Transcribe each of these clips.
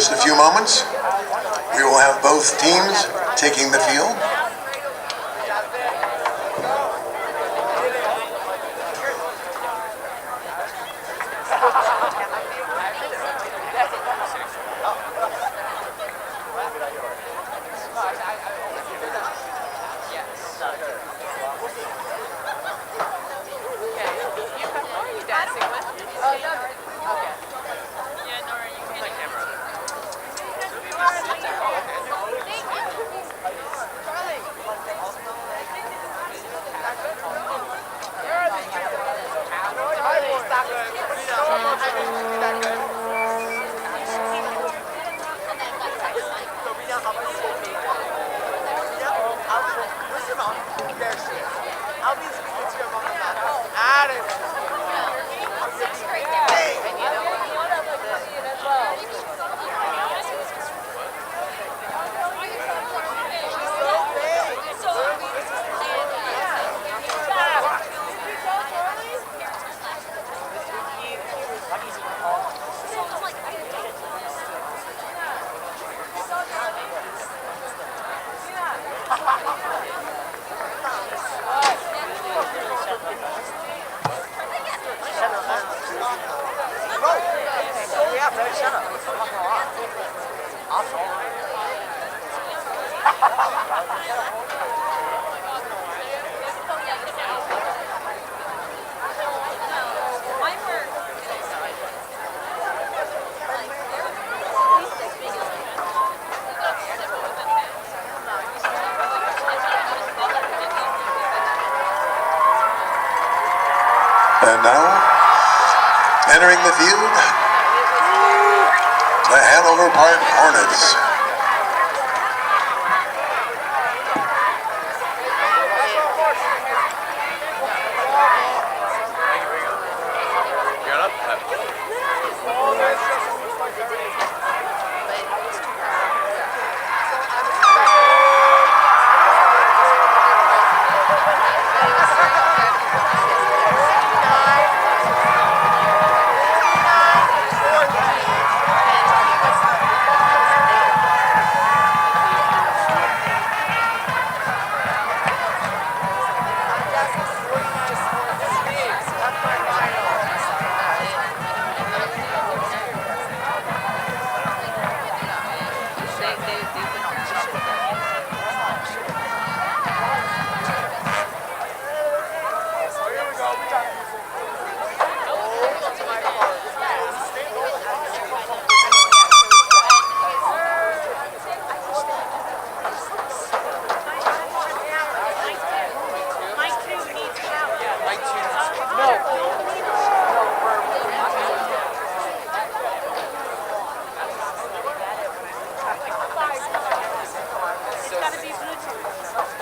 just a few moments, we will have both teams taking the field. And now, entering the field, the Hanover Park Hornets.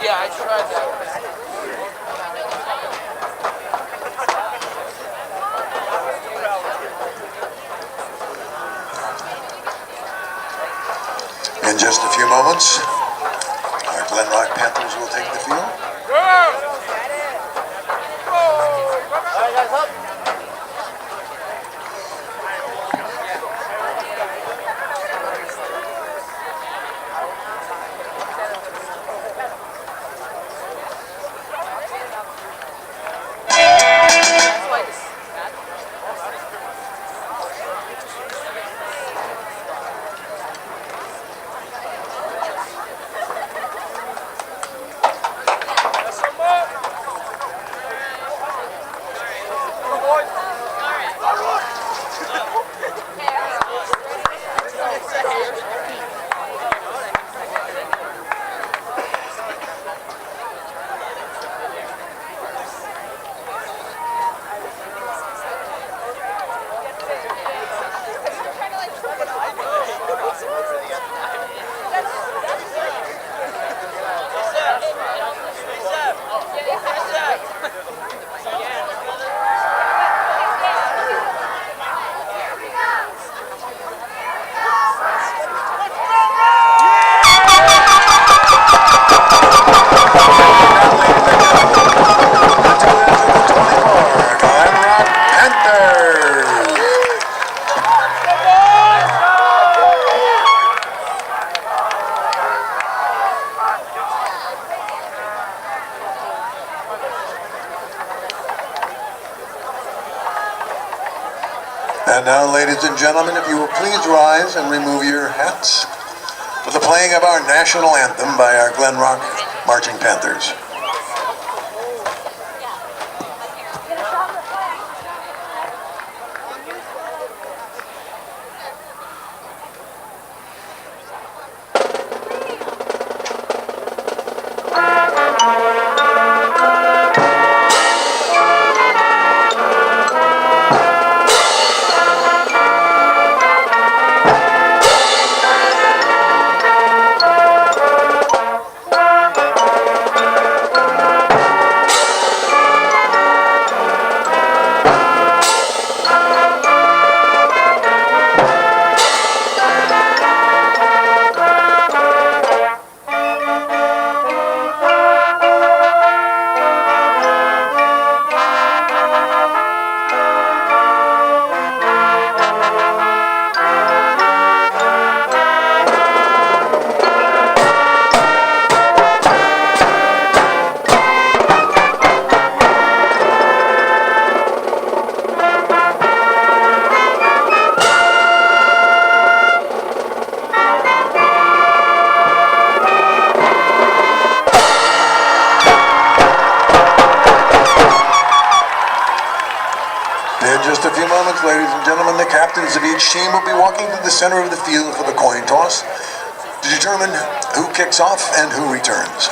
Yeah, I tried that. In just a few moments, our Glen Rock Panthers will take the field. All right, guys, up. Come on. And now, ladies and gentlemen, if you will please rise and remove your hats for the playing of our national anthem by our Glen Rock Marching Panthers. In just a few moments, ladies and gentlemen, the captains of each team will be walking to the center of the field for the coin toss to determine who kicks off and who returns.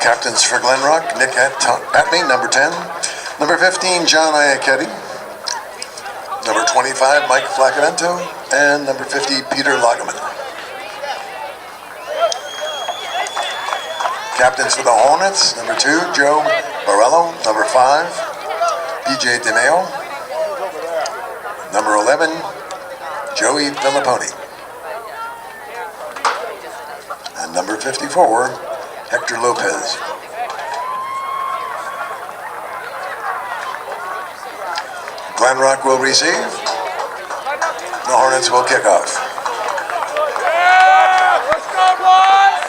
Captains for Glen Rock, Nick Atney, number 10. Number 15, John Iacchetti. Number 25, Mike Flacavento. And number 50, Peter Lageman. Captains for the Hornets, number 2, Joe Borello. Number 5, PJ DeMeo. Number 11, Joey Filipponi. And number 54, Hector Lopez. Glen Rock will receive. The Hornets will kick off. Yeah! Let's go, boys!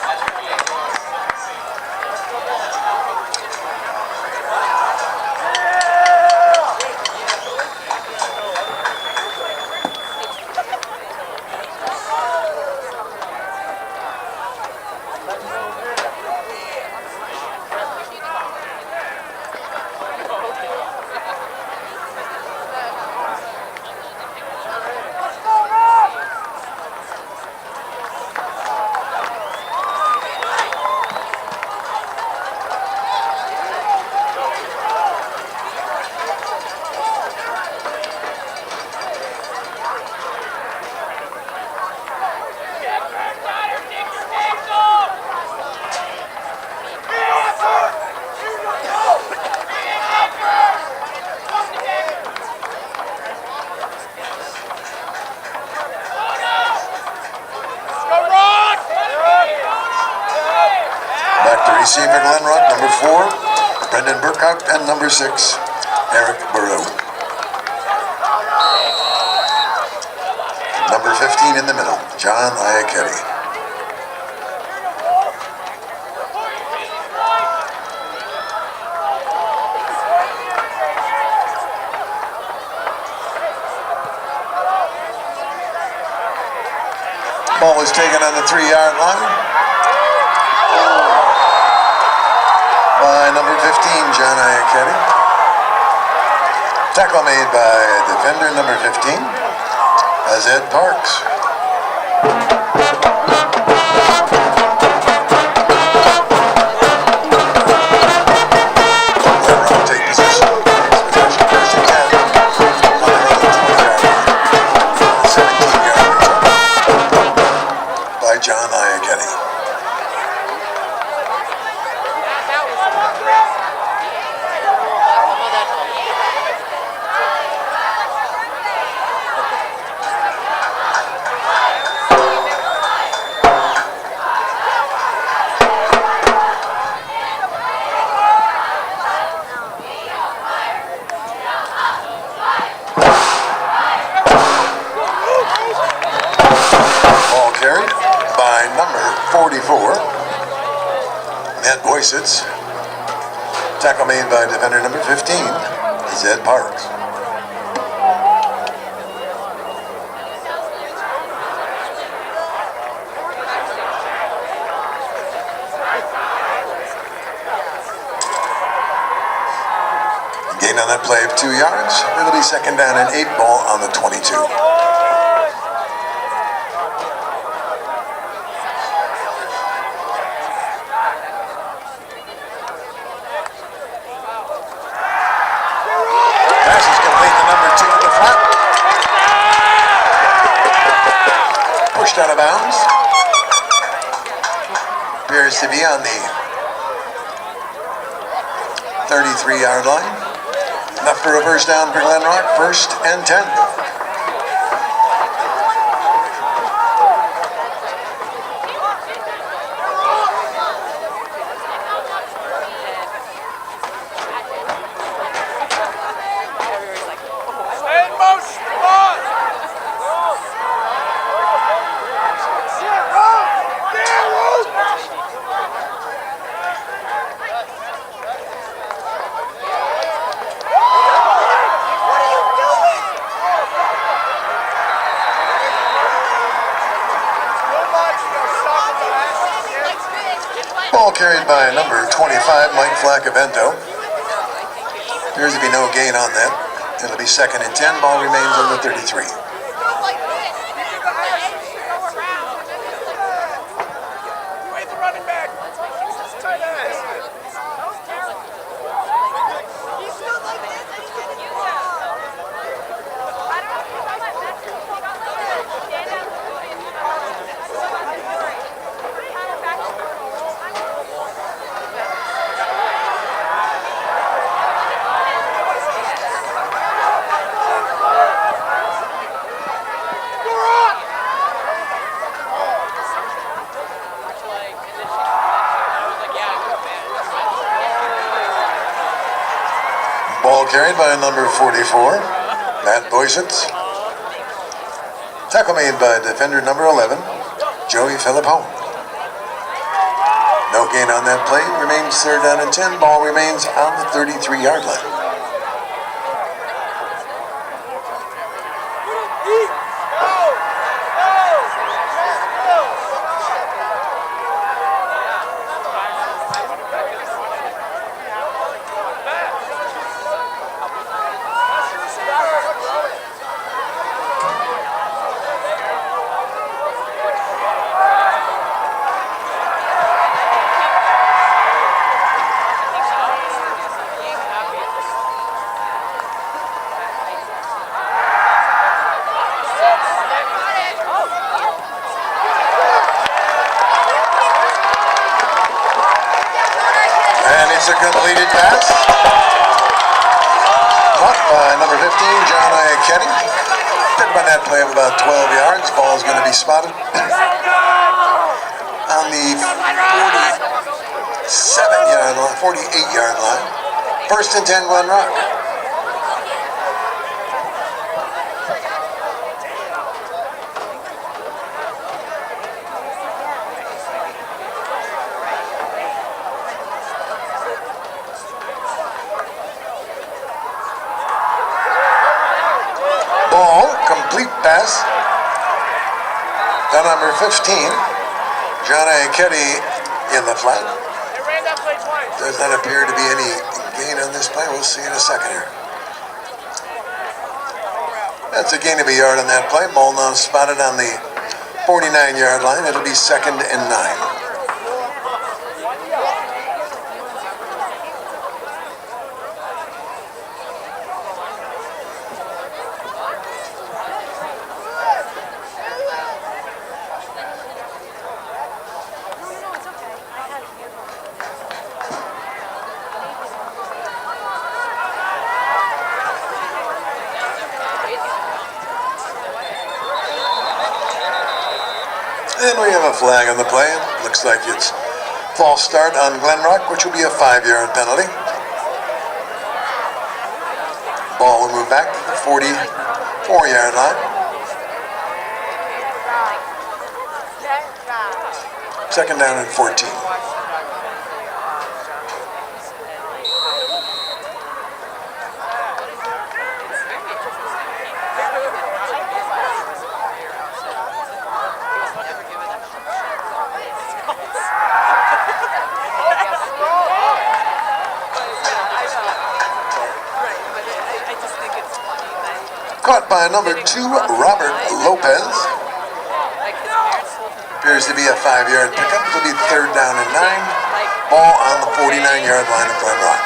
Receiver Glen Rock, number 4, Brendan Burkout, and number 6, Eric Burrow. Number 15 in the middle, John Iacchetti. Ball is taken on the 3-yard line by number 15, John Iacchetti. Tackle made by defender number 15, Ed Parks. Glen Rock take possession. 34, Matt Boysitz. Tackle made by defender number 15, Zed Parks. Gain on that play of 2 yards. It'll be second down and 8, ball on the 22. Pass is complete to number 2 in the flat. Pushed out of bounds. Appears to be on the 33-yard line. Enough for a first down for Glen Rock, 1st and 10. Ball carried by number 25, Mike Flacavento. Appears to be no gain on that. It'll be 2nd and 10. Ball remains on the 33. Ball carried by number 44, Matt Boysitz. Tackle made by defender number 11, Joey Philippone. No gain on that play. Remains 3rd down and 10. Ball remains on the 33-yard line. It's a completed pass. Caught by number 15, John Iachetti. Did run that play of about 12 yards. Ball is going to be spotted on the 47-yard line, 48-yard line. 1st and 10, Glen Rock. Ball, complete pass. To number 15, John Iachetti in the flat. Does not appear to be any gain on this play. We'll see in a second here. That's a gain of a yard on that play. Ball now spotted on the 49-yard line. It'll be 2nd and 9. And we have a flag on the play. Looks like it's false start on Glen Rock, which will be a 5-yard penalty. Ball will move back to the 44-yard line. Second down and 14. Caught by number 2, Robert Lopez. Appears to be a 5-yard pickup. It'll be third down and 9. Ball on the 49-yard line of Glen Rock.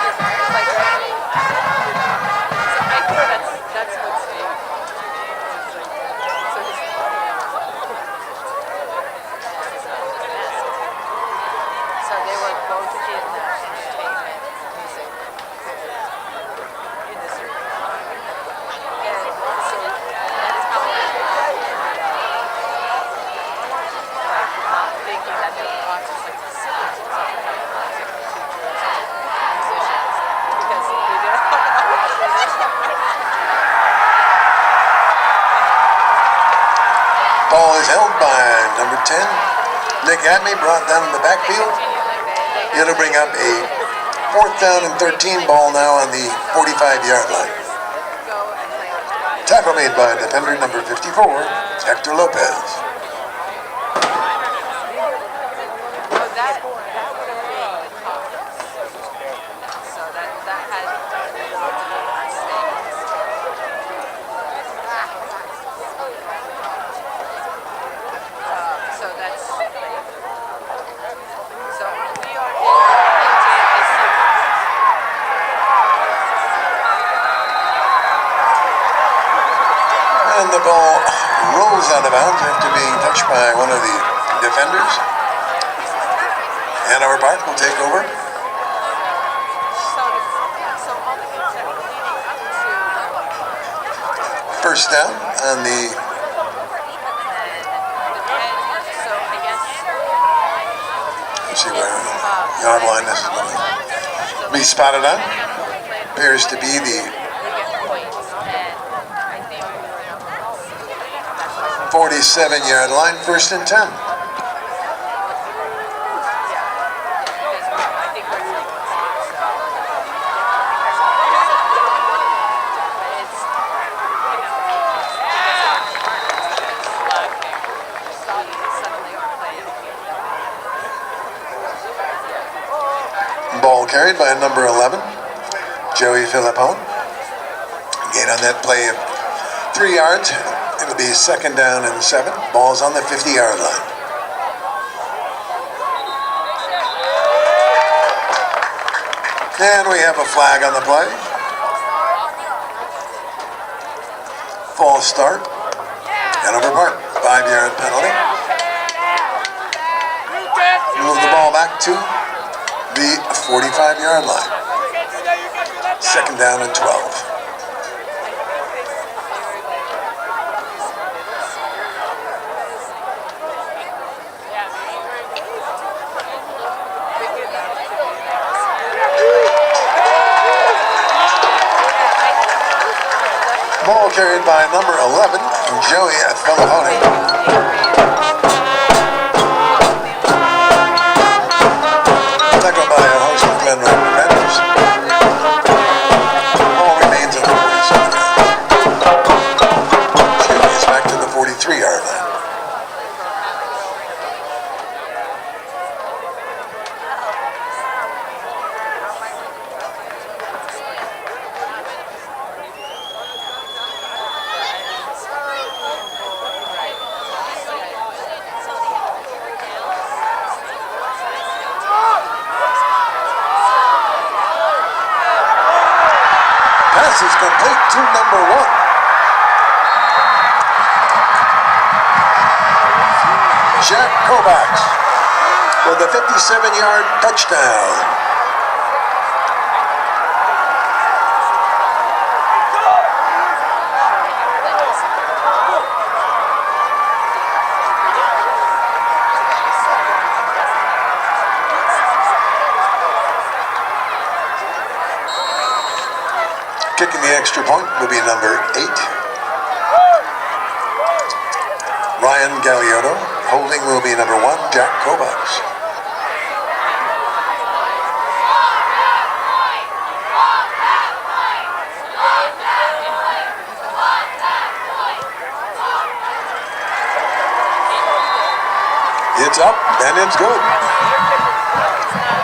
So they were both in the entertainment music industry. And so that's how I ended up thinking that they were artists like the singers or something like that, teachers, musicians, because they didn't Ball is held by number 10. Nick Adney brought down the backfield. It'll bring up a fourth down and 13. Ball now on the 45-yard line. Tackle made by defender number 54, Hector Lopez. And the ball rolls out of bounds after being touched by one of the defenders. Hanover Park will take over. First down on the let's see where yard line this is going to be spotted on. Appears to be the 47-yard line, first and 10. Ball carried by number 11, Joey Philippone. Gain on that play of 3 yards. It'll be second down and 7. Ball's on the 50-yard line. And we have a flag on the play. False start. Hanover Park, 5-yard penalty. Move the ball back to the 45-yard line. Second down and 12. Ball carried by number 11, Joey Philippone. Tackled by a host of Glen Rock defenders. Ball remains on the 47. Excuse me, it's back to the 43-yard line. Pass is complete to number 1. Jack Kovacs for the 57-yard touchdown. Kicking the extra point will be number 8, Ryan Galeotto. Holding will be number 1, Jack Kovacs. It's up, and it's good.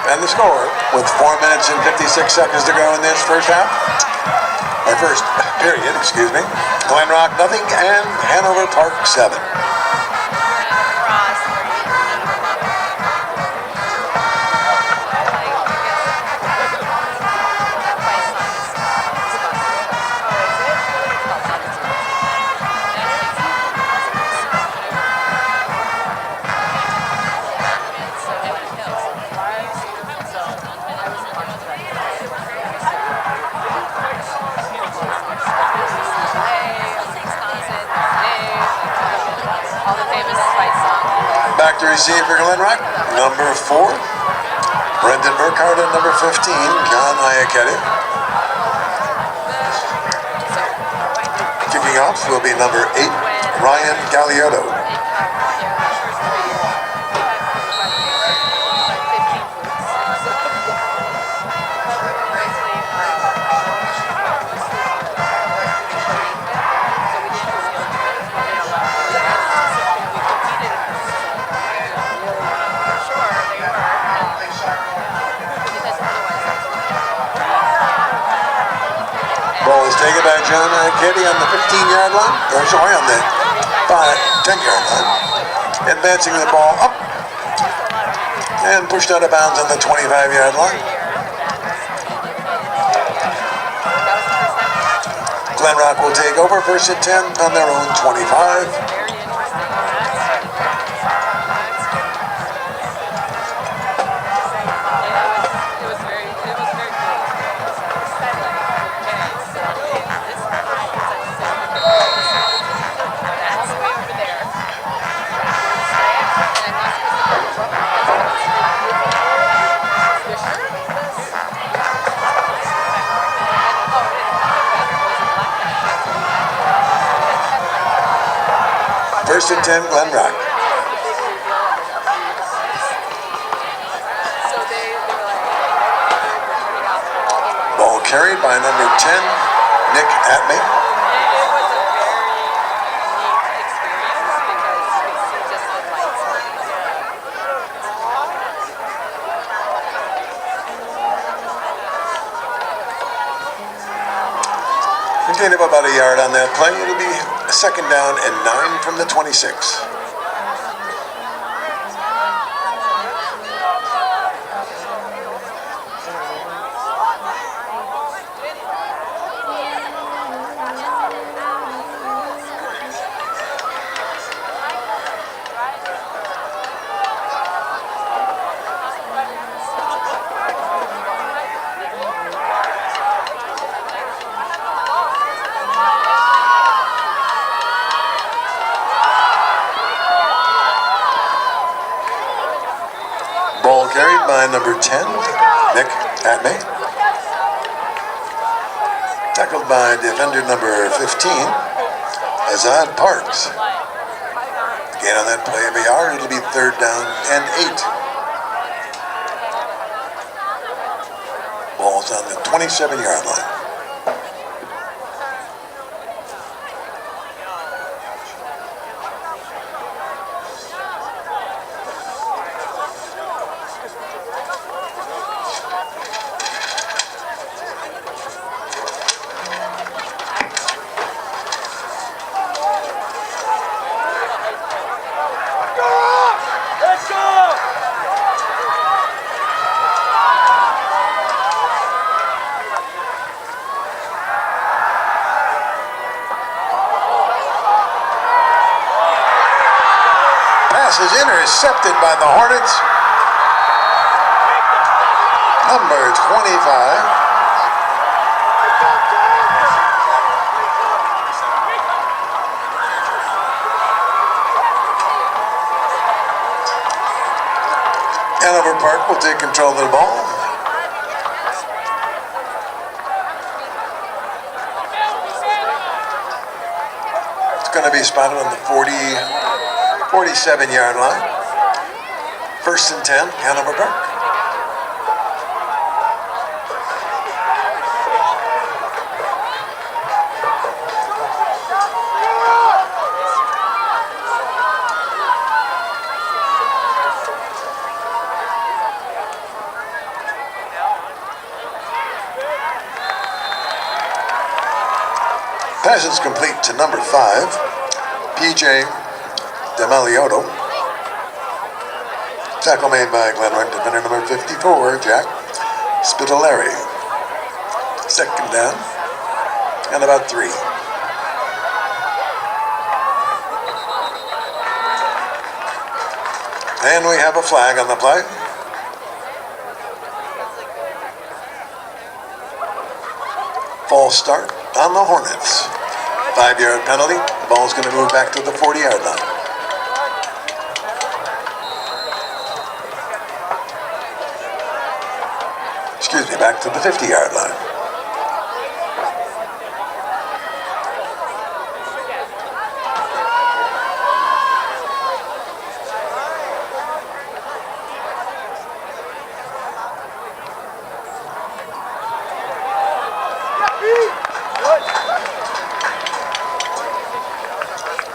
And the score, with 4 minutes and 56 seconds to go in this first half, or first period, excuse me. Glen Rock nothing, and Hanover Park 7. Back to receive for Glen Rock, number 4, Brendan Burkhardt, and number 15, John Iacchetti. Kicking off will be number 8, Ryan Galiotto. Ball is taken by John Iacchetti on the 15-yard line, or sorry, on the 10-yard line. Advancing the ball up and pushed out of bounds on the 25-yard line. Glen Rock will take over first and 10 on their own 25. First and 10, Glen Rock. Ball carried by number 10, Nick Atmey. Gain of about a yard on that play. It'll be a second down and 9 from the 26. Ball carried by number 10, Nick Atmey. Tackled by defender number 15, Azad Parks. Again on that play of a yard, it'll be third down and 8. Ball's on the 27-yard line. Is intercepted by the Hornets. Number 25. Hanover Park will take control of the ball. It's going to be spotted on the 40. 47-yard line. 1st and 10, Hanover Park. Pass is complete to number 5, PJ DeMaliotto. Tackle made by Glen Rock defender number 54, Jack Spitaleri. 2nd down and about 3. And we have a flag on the play. False start on the Hornets. 5-yard penalty. The ball's going to move back to the 40-yard line. Excuse me, back to the 50-yard line.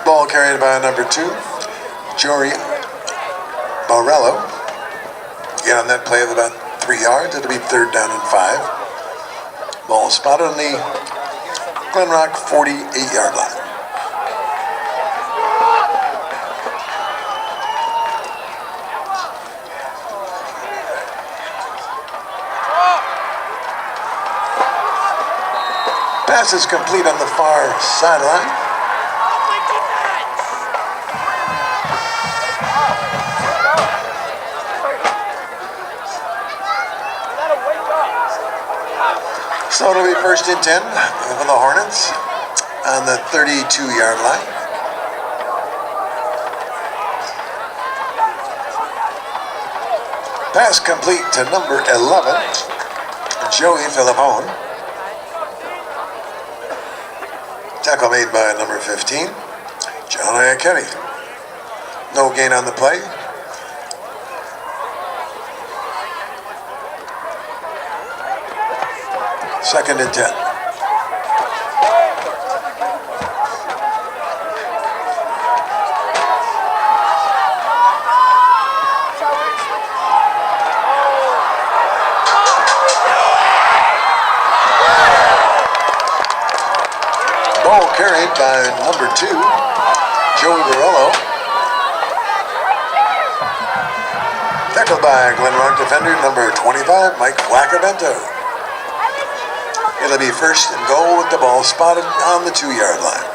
Ball carried by number 2, Jory Barello. Again, on that play of about 3 yards, it'll be 3rd down and 5. Ball spotted on the Glen Rock 48-yard line. Pass is complete on the far sideline. So it'll be 1st and 10 for the Hornets on the 32-yard line. Pass complete to number 11, Joey Filippone. Tackle made by number 15, John Kenny. No gain on the play. Second and 10. Ball carried by number 2, Joey Barello. Tackled by Glen Rock defender number 25, Mike Flacavento. It'll be 1st and goal with the ball spotted on the 2-yard line.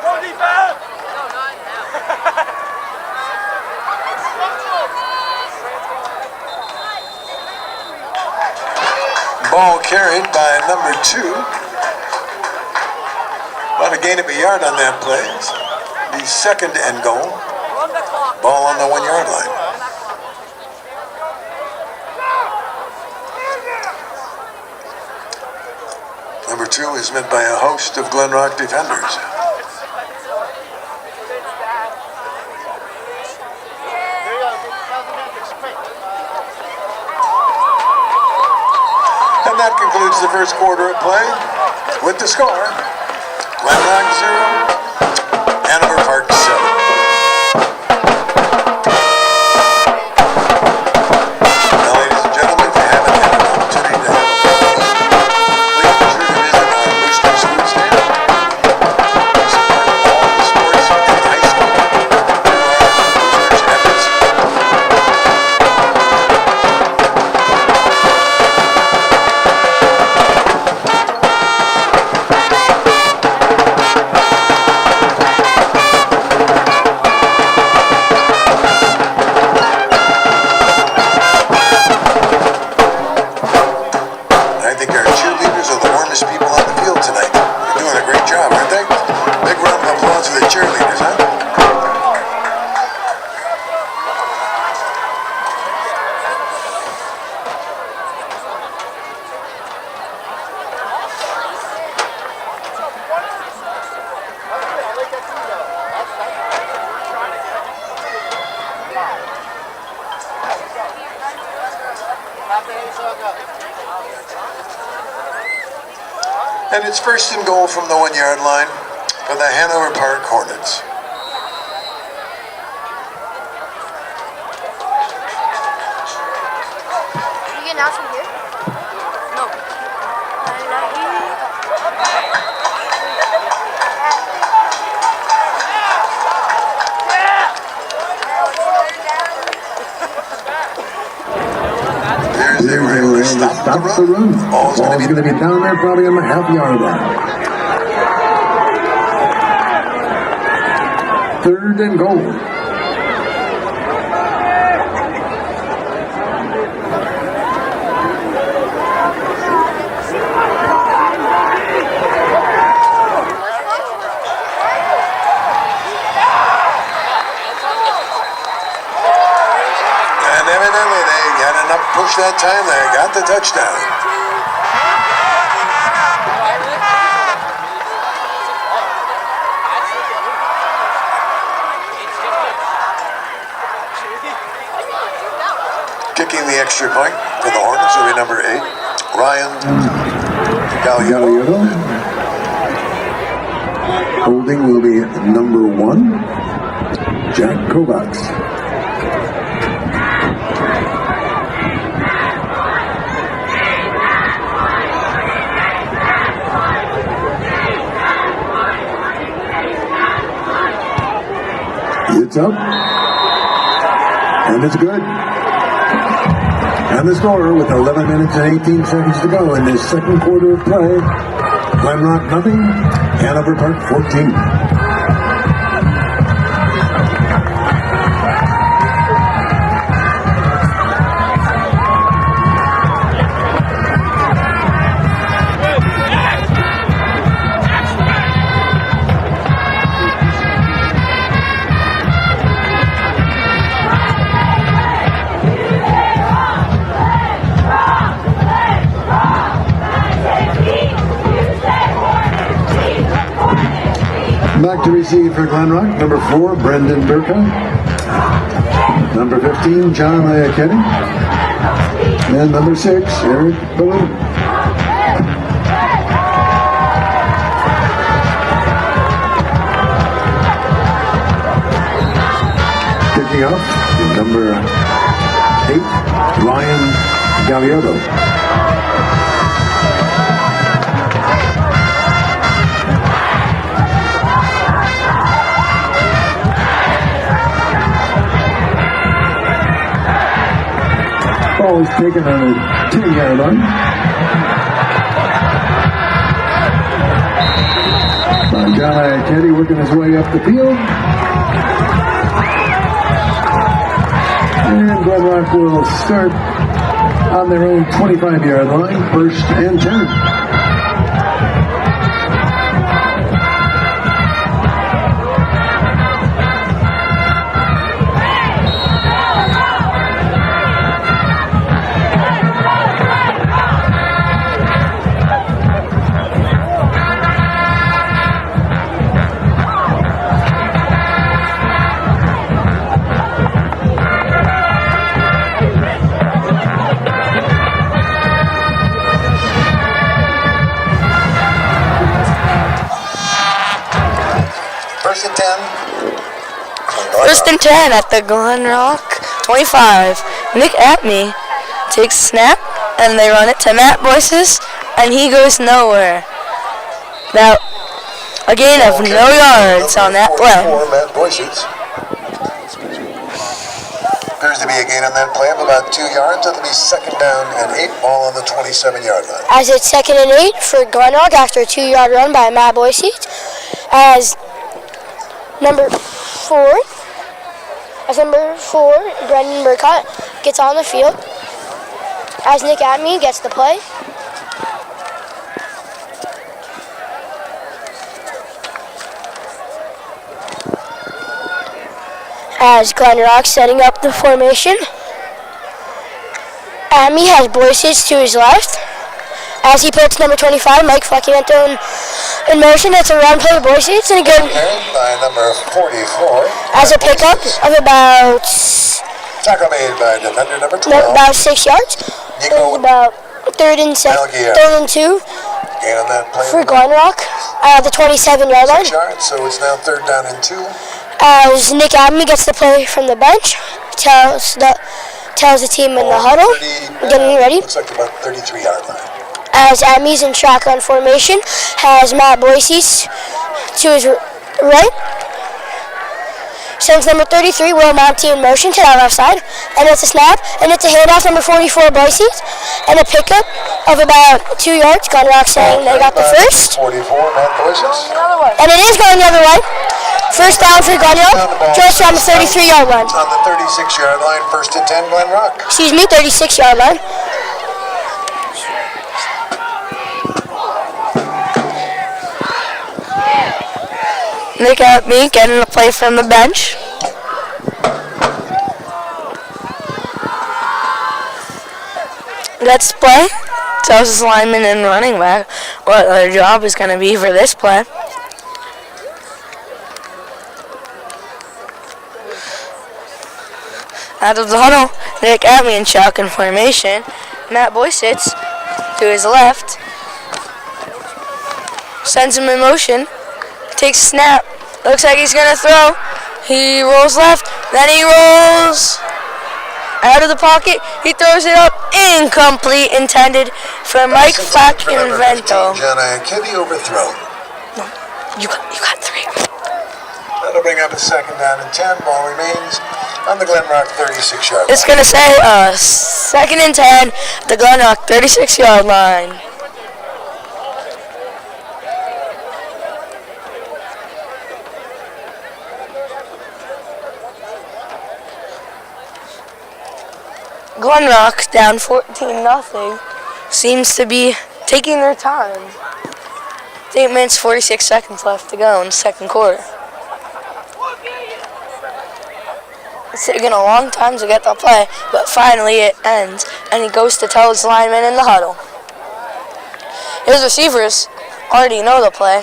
Go defense! Ball carried by number 2. About a gain of a yard on that play. The 2nd and goal. Ball on the 1-yard line. Number 2 is met by a host of Glen Rock defenders. And that concludes the first quarter of play with the score, Glen Rock 0, Hanover Park 7. And it's first and goal from the 1-yard line for the Hanover Park Hornets. You get announced from here? No. There's they were able to stop the run. Ball's going to be down there probably on the half-yard line. 3rd and goal. And evidently they got enough push that time there. Got the touchdown. Kicking the extra point for the Hornets will be number 8, Ryan Galliotto. Holding will be number 1, Jack Kovacs. It's up, and it's good. And the score with 11 minutes and 18 seconds to go in this second quarter of play. Glen Rock nothing, Hanover Park 14. Back to receive for Glen Rock, number 4, Brendan Burka. Number 15, John Iachetti. And number 6, Eric Balloon. Kicking off, number 8, Ryan Galliotto. Ball is taken on a 10-yard line. John Iachetti working his way up the field. And Glen Rock will start on their own 25-yard line, 1st and 10. First and 10 at the Glen Rock 25. Nick Atme takes a snap, and they run it to Matt Boyces, and he goes nowhere. Now, a gain of no yards on that play. Matt Boyces. Appears to be a gain on that play of about 2 yards. It'll be 2nd down and 8, ball on the 27-yard line. As it's 2nd and 8 for Glen Rock after a 2-yard run by Matt Boyces. As number 4, Brendan Burkott gets on the field. As Nick Atme gets the play. As Glen Rock setting up the formation. Atme has Boyces to his left. As he puts number 25, Mike Flecchiento in motion. It's a run play to Boyces, and again by number 44. As a pickup of about tackle made by defender number 12. About 6 yards. This is about third and 2. Gain on that play. For Glen Rock, the 27-yard line. 6 yards, so it's now 3rd down and 2. As Nick Abney gets the play from the bench, tells the team in the huddle, getting ready. Looks like about 33-yard line. As Abney's in shotgun formation, has Matt Boyce's to his right. Sends number 33, Will Monty, in motion to that left side. And it's a snap, and it's a handoff, number 44, Boyce's. And a pickup of about 2 yards. Glen Rock saying they got the first. 44, Matt Boyce's. And it is going the other way. First down for Glen Rock, just on the 33-yard line. On the 36-yard line, 1st and 10, Glen Rock. Excuse me, 36-yard line. Nick Abney getting a play from the bench. Let's play. Tells his lineman and running back what their job is going to be for this play. Out of the huddle, Nick Abney in shotgun formation. Matt Boyce sits to his left. Sends him in motion. Takes a snap. Looks like he's going to throw. He rolls left. Then he rolls out of the pocket. He throws it up. Incomplete. Intended for Mike Flackinvento. Johnny Kitty overthrown. No, you got 3. That'll bring up a 2nd down and 10. Ball remains on the Glen Rock 36-yard line. It's going to say 2nd and 10. The Glen Rock 36-yard line. Glen Rock down 14-0. Seems to be taking their time. 8 minutes 46 seconds left to go in the 2nd quarter. It's taken a long time to get the play, but finally it ends, and he goes to tell his lineman in the huddle. His receivers already know the play.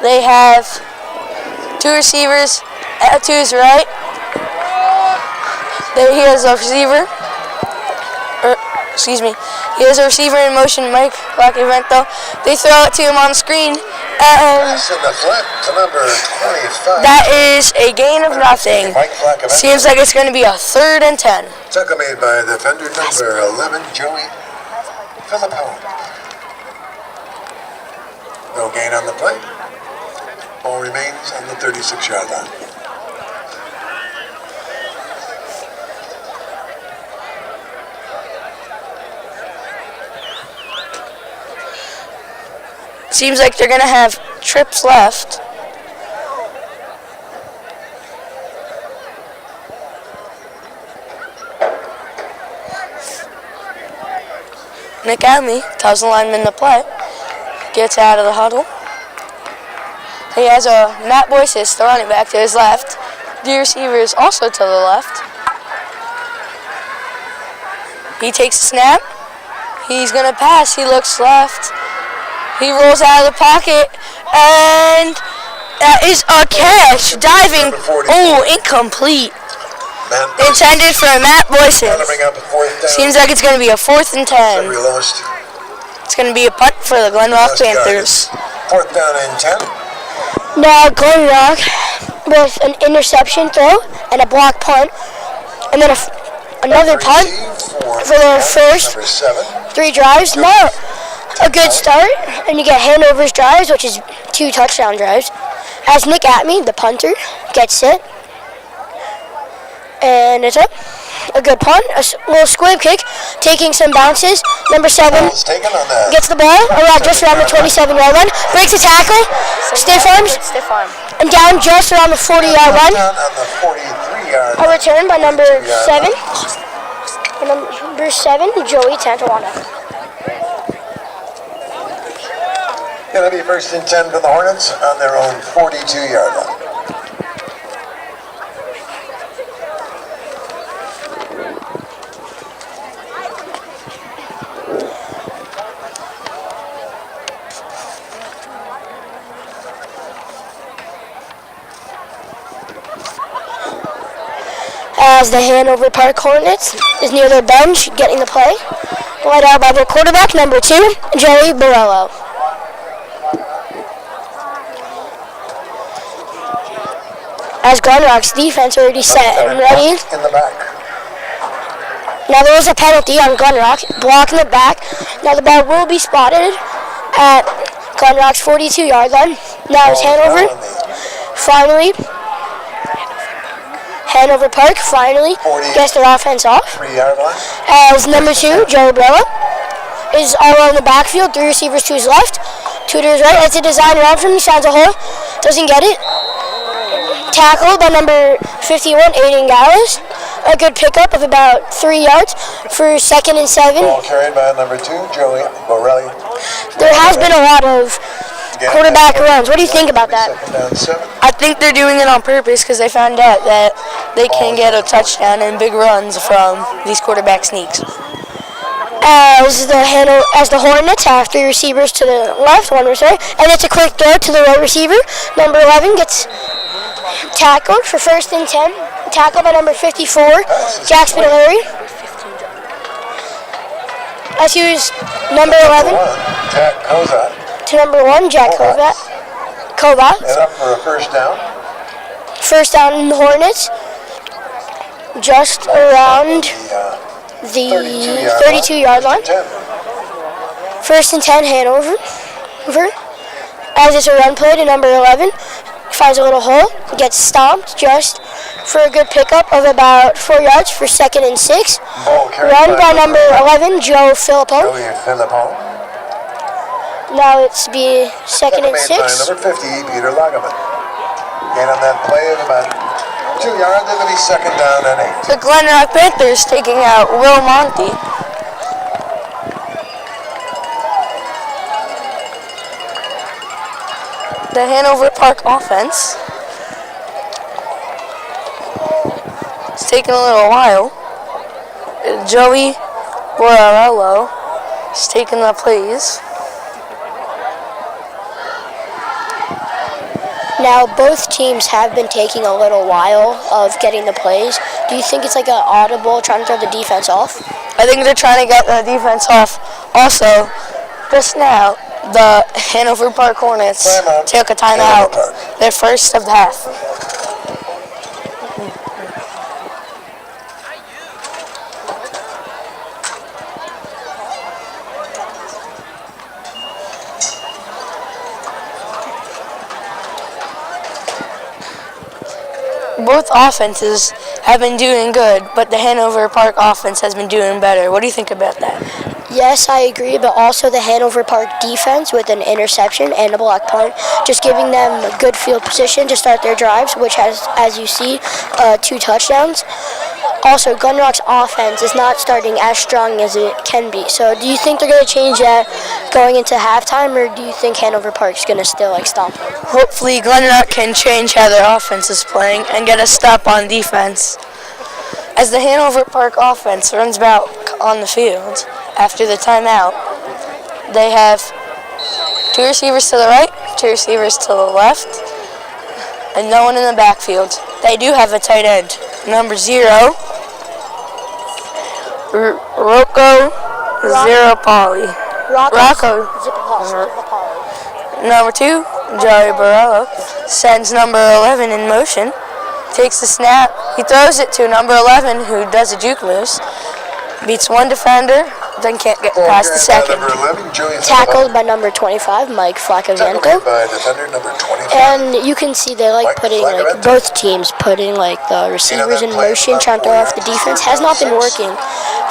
They have 2 receivers to his right. He has a receiver. He has a receiver in motion, Mike Flackinvento. They throw it to him on the screen, and Pass in the flat to number 25. that is a gain of nothing. Seems like it's going to be a 3rd and 10. Tackle made by defender number 11, Joey Philippone. No gain on the play. Ball remains on the 36-yard line. Seems like they're going to have trips left. Nick Abney tells the lineman to play. Gets out of the huddle. He has a Matt Boyces, the running back, to his left. The receiver is also to the left. He takes a snap. He's going to pass. He looks left. He rolls out of the pocket, and that is a catch. Diving. Oh, incomplete. Intended for Matt Boyces. Seems like it's going to be a 4th and 10. It's going to be a punt for the Glen Rock Panthers. 4th down and 10. Now Glen Rock with an interception throw and a block punt, and then another punt for their first 3 drives. Now a good start, and you get Hanover's drives, which is 2 touchdown drives. As Nick Abney, the punter, gets it. And it's up. A good punt, a little squib kick, taking some bounces. Number 7 gets the ball just around the 27-yard line, breaks a tackle, stiff arms, and down just around the 40-yard line. A return by number 7. Number 7, Joey Tantawana. It'll be 1st and 10 for the Hornets on their own 42-yard line. as the Hanover Park Hornets is near their bench getting the play. Led out by their quarterback, number 2, Joey Borello. As Glen Rock's defense already set and ready. In the back. Now there was a penalty on Glen Rock, blocking it back. Now the ball will be spotted at Glen Rock's 42-yard line. Now it's Hanover. Finally, Hanover Park finally gets their offense off. 3-yard line. As number 2, Joey Borello, is all on the backfield. 3 receivers to his left, 2 to his right. It's a design route from him. He finds a hole. Doesn't get it. Tackled by number 51, Aiden Gallows. A good pickup of about 3 yards for 2nd and 7. Ball carried by number 2, Joey Borelli. There has been a lot of quarterback runs. What do you think about that? 2nd down 7. I think they're doing it on purpose because they found out that they can get a touchdown and big runs from these quarterback sneaks. As the Hornets have 3 receivers to the left, 1 receiver, and it's a quick throw to the right receiver. Number 11 gets tackled for 1st and 10. Tackled by number 54, Jack Spinelli. As he was number 11 Jack Kozak. to number 1, Jack Kovats. And up for a 1st down. 1st down in the Hornets. Just around the 32-yard line. 1st and 10, Hanover. As it's a run play to number 11. Finds a little hole. Gets stomped just for a good pickup of about 4 yards for 2nd and 6. Run by number 11, Joe Philippone. Now it's be 2nd and 6. By number 50, Peter Lagerman. Gain on that play of about 2 yards. It'll be 2nd down and 8. The Glen Rock Panthers taking out Will Monty. The Hanover Park offense. It's taking a little while. Joey Borello is taking the plays. Now both teams have been taking a little while of getting the plays. Do you think it's like an audible trying to throw the defense off? I think they're trying to get the defense off. Also, just now, the Hanover Park Hornets took a timeout, their first of the half. Both offenses have been doing good, but the Hanover Park offense has been doing better. What do you think about that? Yes, I agree, but also the Hanover Park defense with an interception and a block punt, just giving them a good field position to start their drives, which has, as you see, 2 touchdowns. Also, Glen Rock's offense is not starting as strong as it can be. So do you think they're going to change that going into halftime, or do you think Hanover Park's going to still stomp them? Hopefully Glen Rock can change how their offense is playing and get a stop on defense. As the Hanover Park offense runs back on the field after the timeout, they have 2 receivers to the right, 2 receivers to the left, and no one in the backfield. They do have a tight end, number 0, Rocco Zirapoli. Number 2, Joey Borello, sends number 11 in motion, takes the snap, he throws it to number 11 who does a juke moves, beats 1 defender, then can't get past the 2nd. Tackled by number 25, Mike Flacco-Zanko. And you can see they putting both teams putting the receivers in motion, trying to throw off the defense. Has not been working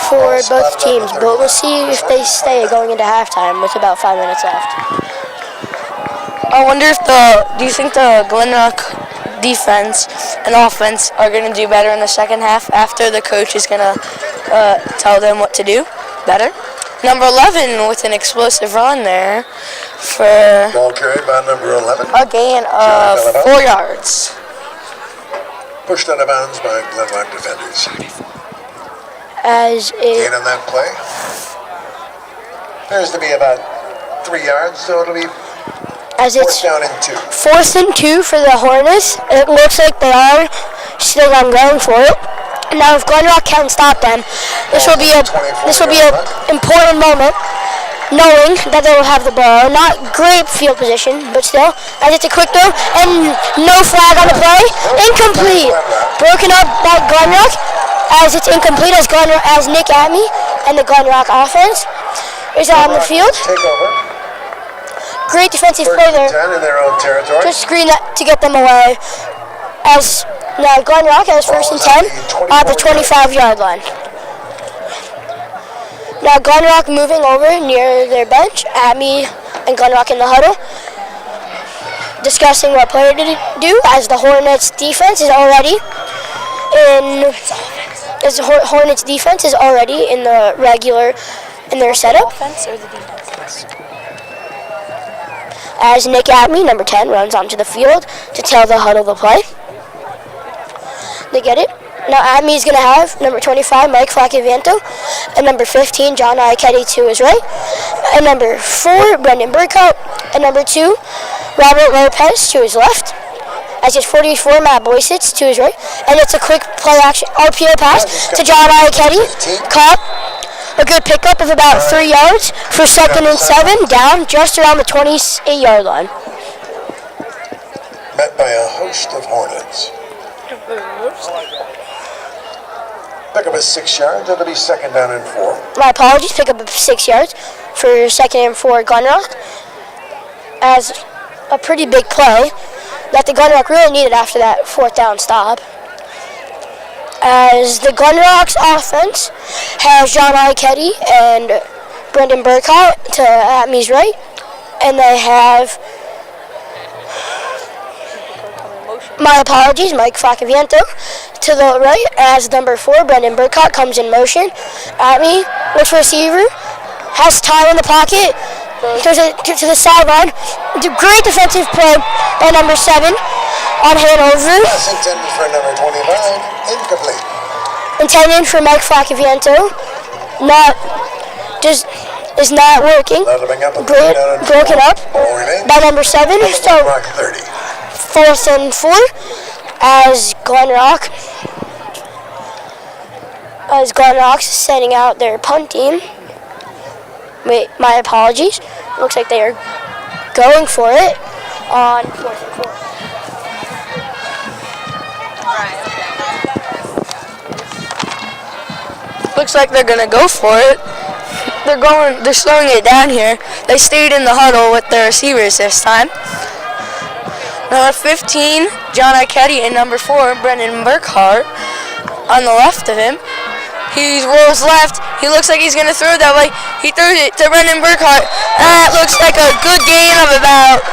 for both teams, but we'll see if they stay going into halftime with about 5 minutes left. I wonder if do you think the Glen Rock defense and offense are going to do better in the second half after the coach is going to tell them what to do better? Number 11 with an explosive run there for ball carried by number 11. A gain of 4 yards. Pushed out of bounds by Glen Rock defenders. Gain on that play. Appears to be about 3 yards, so it'll be as it's 4th down and 2. 4th and 2 for the Hornets. It looks like they are still going for it. Now, if Glen Rock can stop them, this will be an important moment, knowing that they will have the ball. Not great field position, but still. As it's a quick throw, and no flag on the play. Incomplete. Broken up by Glen Rock, as it's incomplete as Nick Atme and the Glen Rock offense is on the field. Great defensive play there. Just screen that to get them away. As now Glen Rock has 1st and 10 at the 25-yard line. Now Glen Rock moving over near their bench. Atme and Glen Rock in the huddle, discussing what player to do, as the Hornets defense is already in. As the Hornets defense is already in the regular in their setup. Offense or the defense? As Nick Atme, number 10, runs onto the field to tell the huddle the play. They get it. Now Atme is going to have number 25, Mike Flaccaviento, and number 15, John Iacchetti to his right, and number 4, Brendan Burkhardt, and number 2, Robert Lopez to his left. As it's 44, Matt Boysitz to his right, and it's a quick play action RPO pass to John Iacchetti. Caught. A good pickup of about 3 yards for 2nd and 7, down just around the 28-yard line. Met by a host of Hornets. Pick up a 6 yards. It'll be 2nd down and 4. My apologies. Pick up 6 yards for 2nd and 4 Glen Rock. As a pretty big play that the Glen Rock really needed after that 4th down stop. As the Glen Rock's offense has John Iacchetti and Brendan Burkhardt to Atme's right, and they have, my apologies, Mike Flaccaviento to the right, as number 4, Brendan Burkhardt, comes in motion. Atme looks for receiver, has time in the pocket, to the sideline. Great defensive play by number 7 on Hanover. Pass intended for number 25, incomplete. Intended for Mike Flaccaviento, is not working. Broken up by number 7. So 4th and 4 as Glen Rock's sending out their punt team. Wait, my apologies. Looks like they are going for it on 4th and 4. Looks like they're gonna go for it. They're slowing it down here. They stayed in the huddle with their receivers this time. Number 15, John Iacchetti, and number 4, Brendan Burkhardt on the left of him. He rolls left. He looks like he's gonna throw that way. He throws it to Brendan Burkhardt. That looks like a good gain of about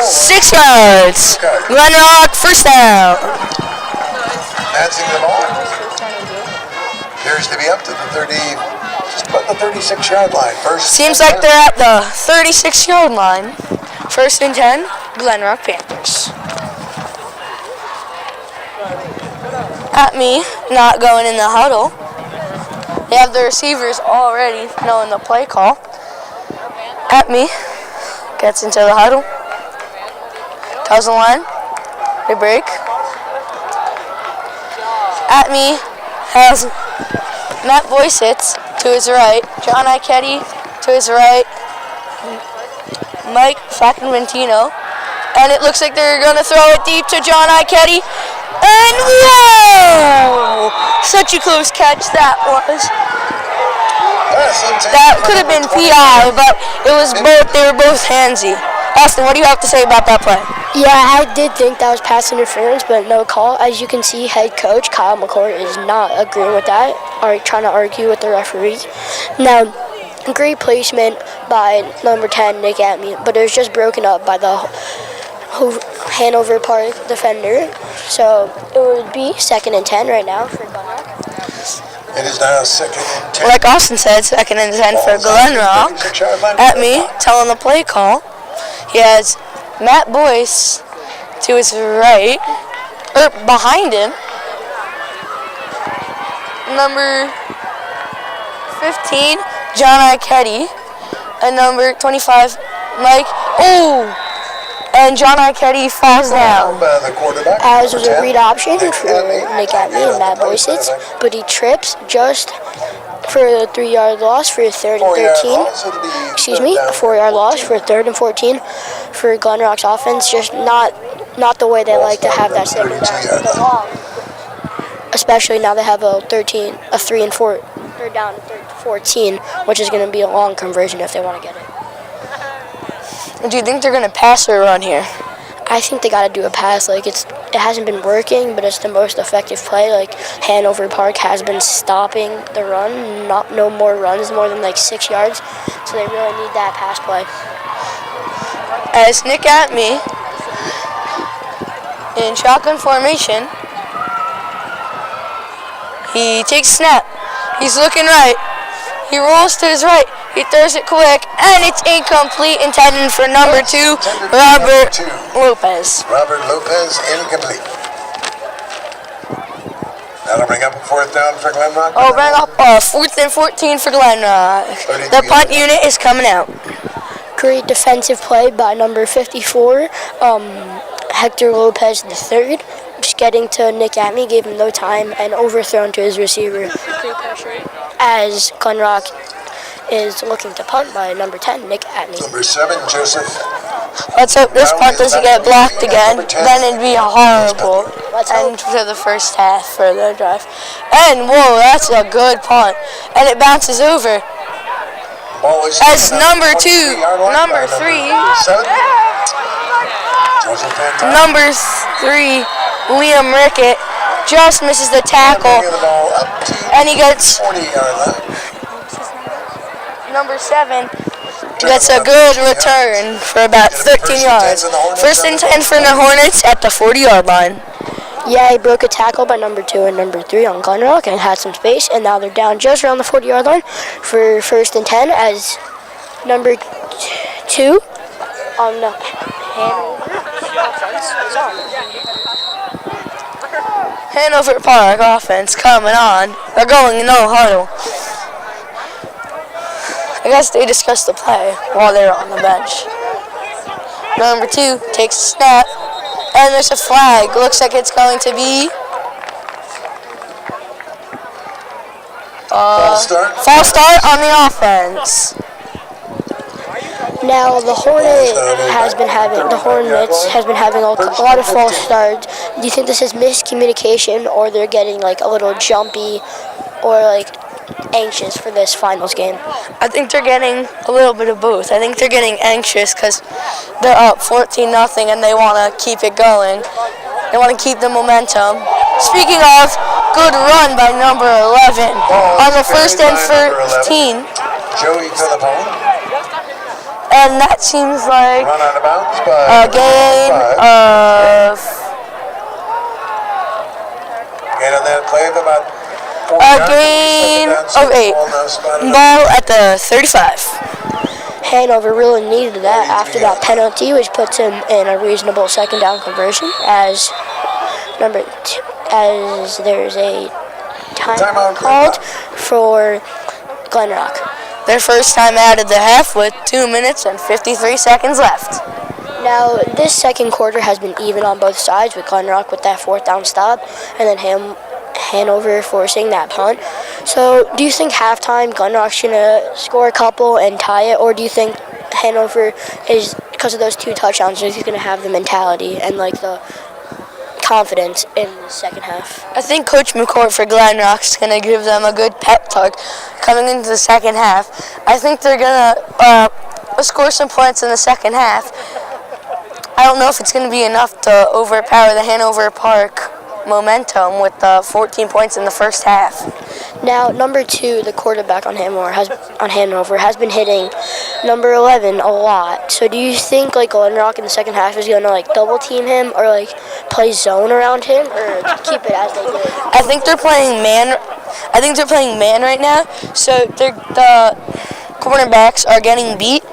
6 yards. Glen Rock, 1st down. Passing the ball. Appears to be up to the 30, just about the 36-yard line. Seems like they're at the 36-yard line. 1st and 10, Glen Rock Panthers. Atme not going in the huddle. They have the receivers already knowing the play call. Atme gets into the huddle. Tells the line. They break. Atme has Matt Boysitz to his right, John Iacchetti to his right, Mike Flaccaviento, and it looks like they're going to throw it deep to John Iacchetti, and whoa! Such a close catch that was. That could have been PI, but it was both. They were both handsy. Austin, what do you have to say about that play? Yeah, I did think that was pass interference, but no call. As you can see, head coach Kyle McCord is not agreeing with that, or trying to argue with the referee. Now, great placement by number 10, Nick Atme, but it was just broken up by the Hanover Park defender. So it would be 2nd and 10 right now for Glen Rock. It is now 2nd and 10. Like Austin said, 2nd and 10 for Glen Rock. Atme telling the play call. He has Matt Boyce to his right, or behind him. Number 15, John Iacchetti, and number 25, Mike. Oh! and John Ikedi falls down. The quarterback. As was a read option for Nick Atney and Matt Boyce, but he trips just for a 3-yard loss for a 3rd and 13. Excuse me, a 4-yard loss for a 3rd and 14 for Glen Rock's offense. Just not the way they like to have that second down. Especially now they have a 3rd down, 14, which is going to be a long conversion if they want to get it. Do you think they're going to pass or run here? I think they got to do a pass. Like it hasn't been working, but it's the most effective play. Like Hanover Park has been stopping the run, no more runs, more than like 6 yards. So they really need that pass play. As Nick Atney in shotgun formation, he takes snap. He's looking right. He rolls to his right. He throws it quick, and it's incomplete, intended for number 2, Robert Lopez. Robert Lopez, incomplete. That'll bring up a 4th down for Glen Rock. Oh, bring up 4th and 14 for Glen Rock. The punt unit is coming out. Great defensive play by number 54, Hector Lopez III. Just getting to Nick Atney, gave him no time, and overthrown to his receiver. As Glen Rock is looking to punt by number 10, Nick Atney. Number 7, Joseph. Let's hope this punt doesn't get blocked again. Then it'd be a horrible end to the first half for the drive. And whoa, that's a good punt. And it bounces over. As number 3, number 3, Liam Rickett just misses the tackle. And he gets number 7 gets a good return for about 13 yards. 1st and 10 for the Hornets at the 40-yard line. Yeah, he broke a tackle by number 2 and number 3 on Glen Rock and had some space, and now they're down just around the 40-yard line for 1st and 10 as number 2 on the Hanover Park offense coming on. They're going no huddle. I guess they discussed the play while they were on the bench. Number 2 takes a snap, and there's a flag. Looks like it's going to be false start on the offense. Now the Hornets has been having a lot of false starts. Do you think this is miscommunication, or they're getting like a little jumpy, or like anxious for this finals game? I think they're getting a little bit of both. I think they're getting anxious because they're up 14-0 and they want to keep it going. They want to keep the momentum. Speaking of, good run by number 11 on the 1st and 15. Joey Philippone. And that seems like Run out of bounds by a gain of on that play of about 4 8. Ball at the 35. Hanover really needed that after that penalty, which puts him in a reasonable 2nd down conversion as there's a timeout called for Glen Rock. Their first time out of the half with 2 minutes and 53 seconds left. Now, this second quarter has been even on both sides, with Glen Rock with that 4th down stop, and then Hanover forcing that punt. So, do you think halftime Glen Rock's going to score a couple and tie it, or do you think Hanover is, because of those 2 touchdowns, is going to have the mentality and like the confidence in the second half? I think Coach McCourt for Glen Rock's going to give them a good pep talk coming into the second half. I think they're going to score some points in the second half. I don't know if it's going to be enough to overpower the Hanover Park momentum with 14 points in the first half. Now, number 2, the quarterback on Hanover has been hitting number 11 a lot. So do you think like Glen Rock in the second half is going to like double team him, or like play zone around him, or keep it as they did? I think they're playing man. I think they're playing man right now. So the cornerbacks are getting beat,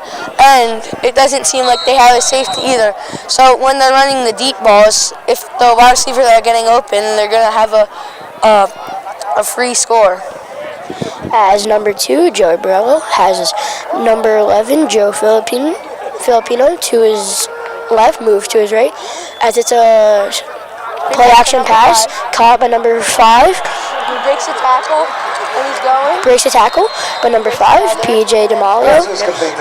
and it doesn't seem like they have a safety either. So when they're running the deep balls, if the wide receivers are getting open, they're going to have a free score. As number 2, Joey Borello has number 11, Joe Filipino, to his left, moves to his right, as it's a play action pass, caught by number 5. He breaks a tackle, and he's going. Breaks a tackle by number 5, PJ DeMaglio,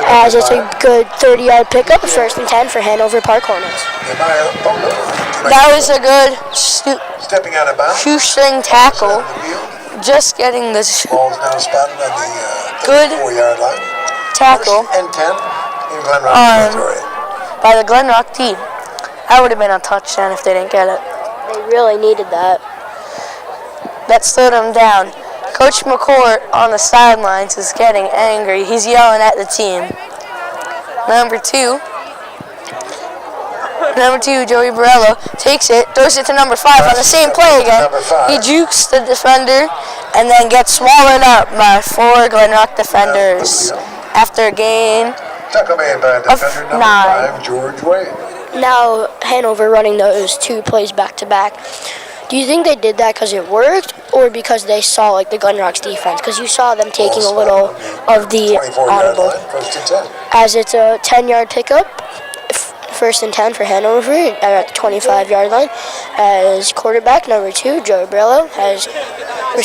as it's a good 30-yard pickup, 1st and 10 for Hanover Park Hornets. That was a good Stepping out of bounds. shoestring tackle. Just getting this Ball's now spotted on the good 4-yard line. tackle 1st and 10 in Glen Rock territory. by the Glen Rock team. That would have been a touchdown if they didn't get it. They really needed that. That slowed them down. Coach McCourt on the sidelines is getting angry. He's yelling at the team. Number two, Joey Borello takes it, throws it to number 5 on the same play again. He jukes the defender and then gets swallowed up by 4 Glen Rock defenders after a gain. Tackle made by defender number 5, George Wade. Now Hanover running those 2 plays back to back. Do you think they did that because it worked, or because they saw like the Glen Rock's defense? Because you saw them taking a little of the 24-yard audible. line, 1st and 10. As it's a 10-yard pickup, 1st and 10 for Hanover at the 25-yard line. As quarterback number 2, Joey Borello, has to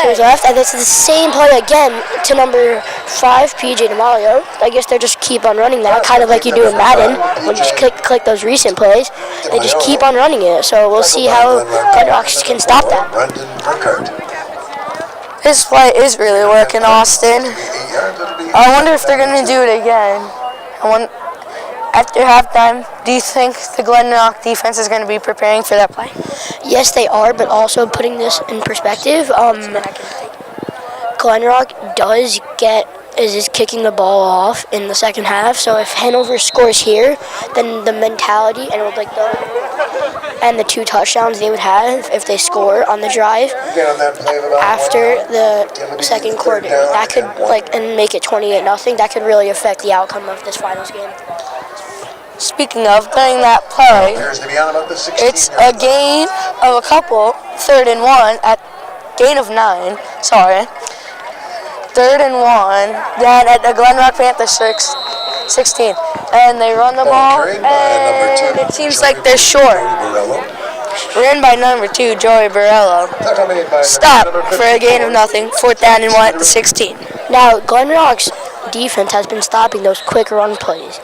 his left, and it's the same play again to number 5, PJ DeMaglio. I guess they just keep on running that, kind of like you do in Madden when you just click those recent plays. They just keep on running it. So we'll see how Glen Rock can stop that. This play is really working, Austin. I wonder if they're going to do it again. After halftime, do you think the Glen Rock defense is going to be preparing for that play? Yes, they are, but also putting this in perspective, Glen Rock is kicking the ball off in the second half. So if Hanover scores here, then the mentality and the 2 touchdowns they would have if they score on the drive after the second quarter, that could and make it 28-0. That could really affect the outcome of this finals game. Speaking of, during that play, it's a gain of a couple, 3rd and 1 at gain of 9. Sorry, 3rd and 1. Then at the Glen Rock Panthers 16, and they run the ball, and it seems like they're short. Ran by number 2, Joey Borello. Stop for a gain of nothing. 4th down and 1 at the 16. Now Glen Rock's defense has been stopping those quick run plays,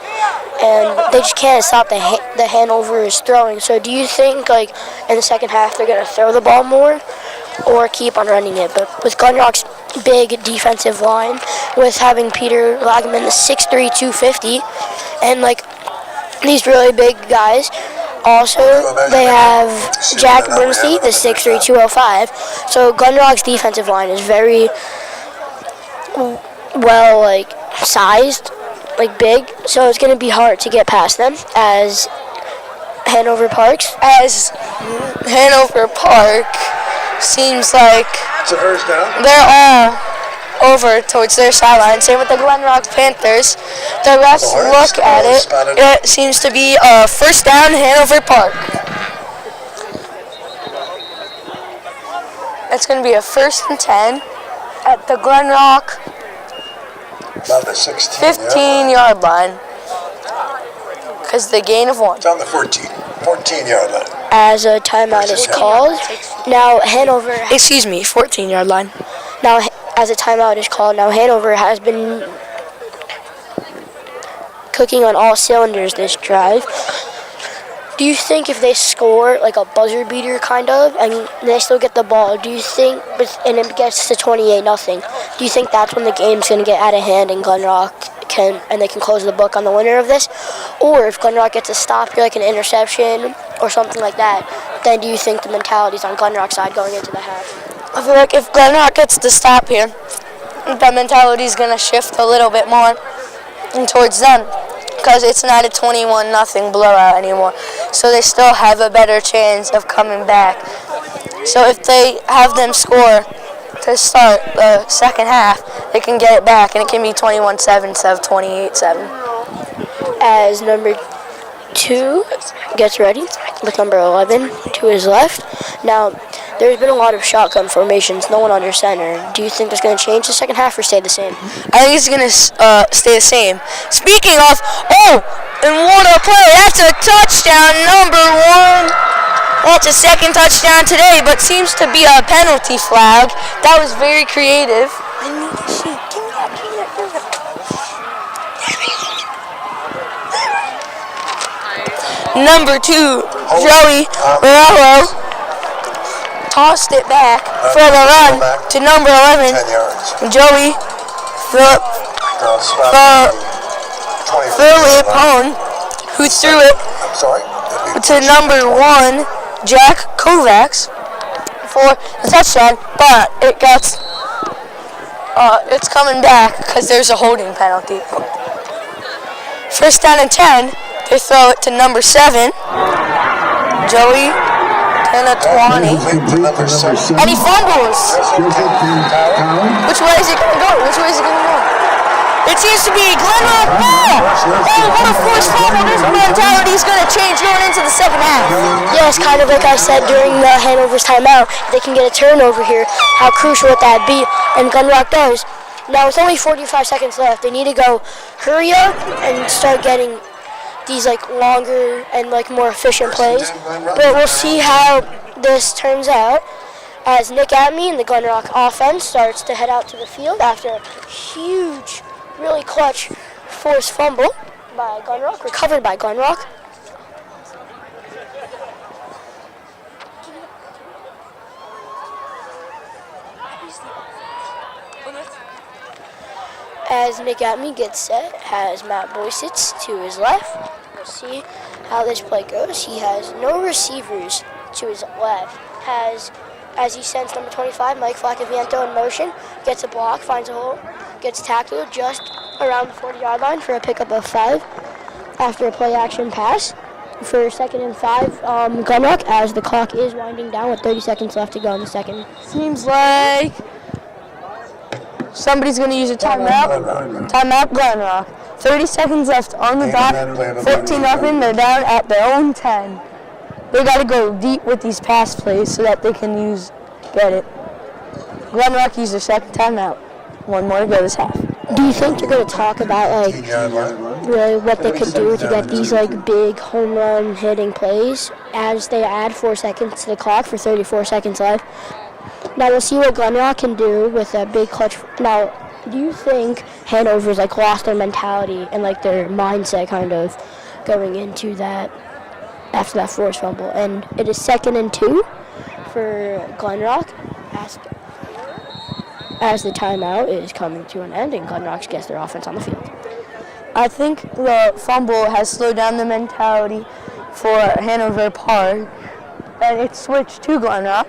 and they just can't stop the Hanover is throwing. So do you think in the second half they're going to throw the ball more or keep on running it? But with Glen Rock's big defensive line, with having Peter Lagman, the 6'3", 250, and these really big guys, also they have Jack Bernstein, the 6'3", 205. So Glen Rock's defensive line is very well sized, big, so it's going to be hard to get past them as Hanover Park seems like It's a first down. they're all over towards their sideline. Same with the Glen Rock Panthers. The refs look at it. It seems to be a 1st down, Hanover Park. It's going to be a 1st and 10 at the Glen Rock About the 15-yard line. Because the gain of 1. It's on the 14-yard line. As a timeout is called. Now Hanover... Excuse me, 14-yard line. Now, as a timeout is called, now Hanover has been cooking on all cylinders this drive. Do you think if they score a buzzer beater kind of, and they still get the ball, do you think, and it gets to 28-0, do you think that's when the game's going to get out of hand and Glen Rock they can close the book on the winner of this? Or if Glen Rock gets a stop here, an interception or something like that, then do you think the mentality's on Glen Rock's side going into the half? I feel like if Glen Rock gets the stop here, the mentality's going to shift a little bit more towards them, because it's not a 21-0 blowout anymore. So they still have a better chance of coming back. So if they have them score to start the second half, they can get it back, and it can be 21-7 instead of 28-7. As number 2 gets ready with number 11 to his left. Now, there's been a lot of shotgun formations, no one under center. Do you think that's going to change the second half or stay the same? I think it's going to stay the same. Speaking of, And what a play. That's a touchdown, number 1. That's a second touchdown today, but seems to be a penalty flag. That was very creative. I need to see. Give me that. Number 2, Joey Morello tossed it back for the run to number 11. 10 yards. Joey Philippone, who threw it I'm sorry. to number 1, Jack Kovacs, for the touchdown, but it's coming back because there's a holding penalty. First down and 10, they throw it to number 7, Joey 10 of 20, and he fumbles. Which way is it going to go? It seems to be Glen Rock ball. Oh, what a forced fumble. This mentality is going to change going into the second half. Yes, kind of like I said during Hanover's timeout. If they can get a turnover here, how crucial would that be? And Glen Rock does. Now, with only 45 seconds left, they need to go hurry up and start getting these longer and more efficient plays. But we'll see how this turns out as Nick Atme and the Glen Rock offense starts to head out to the field after a huge, really clutch forced fumble by Glen Rock, recovered by Glen Rock. As Nick Atme gets set, has Matt Boysitz to his left. We'll see how this play goes. He has no receivers to his left. As he sends number 25, Mike Flaccaviento in motion, gets a block, finds a hole, gets tackled just around the 40-yard line for a pickup of 5 after a play-action pass for 2nd and 5, Glen Rock, as the clock is winding down with 30 seconds left to go in the second. Seems like somebody's going to use a timeout. Timeout, Glen Rock. 30 seconds left on the dot. 14-0. They're down at their own 10. They got to go deep with these pass plays so that they can get it. Glen Rock used their second timeout. 1 more to go this half. Do you think you're going to talk about really what they could do to get these big home run hitting plays as they add 4 seconds to the clock for 34 seconds left? Now we'll see what Glen Rock can do with a big clutch. Now, do you think Hanover's lost their mentality and their mindset kind of going into that after that forced fumble? And it is 2nd and 2 for Glen Rock as the timeout is coming to an end and Glen Rock gets their offense on the field. I think the fumble has slowed down the mentality for Hanover Park, and it's switched to Glen Rock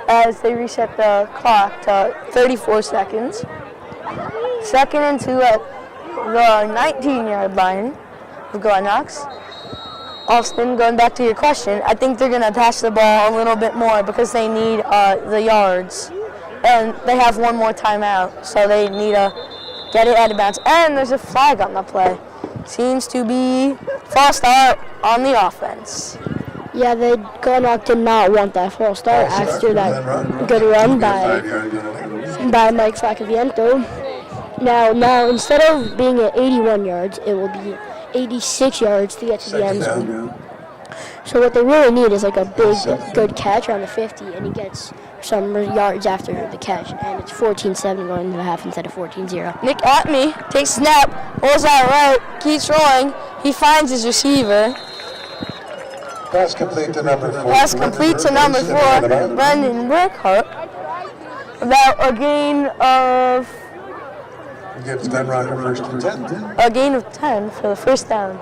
as they reset the clock to 34 seconds. 2nd and 2 at the 19-yard line of Glen Rock. Austin, going back to your question, I think they're going to pass the ball a little bit more because they need the yards. And they have 1 more timeout, so they need to get it out of bounds. And there's a flag on the play. Seems to be false start on the offense. Yeah, Glen Rock did not want that false start after that good run by Mike Flaccaviento. Now instead of being at 81 yards, it will be 86 yards to get to the end zone. So what they really need is a big, good catch around the 50, and he gets some yards after the catch, and it's 14-7 going into the half instead of 14-0. Nick Atme takes a snap, rolls out right, keeps rolling. He finds his receiver. Pass complete to number 4. Brendan Burkhart. About a gain of... Gives Glen Rock a first and 10. A gain of 10 for the first down.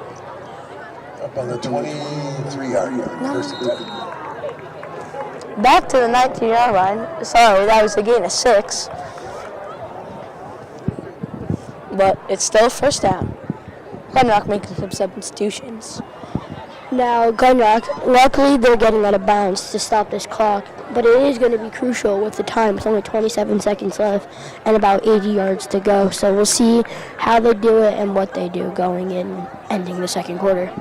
Up on the 23-yard line. First and 10. Back to the 19-yard line. Sorry, that was a gain of 6. But it's still first down. Glen Rock making some substitutions. Now, Glen Rock, luckily they're getting out of bounds to stop this clock, but it is going to be crucial with the time. It's only 27 seconds left and about 80 yards to go. So we'll see how they do it and what they do going in, ending the second quarter.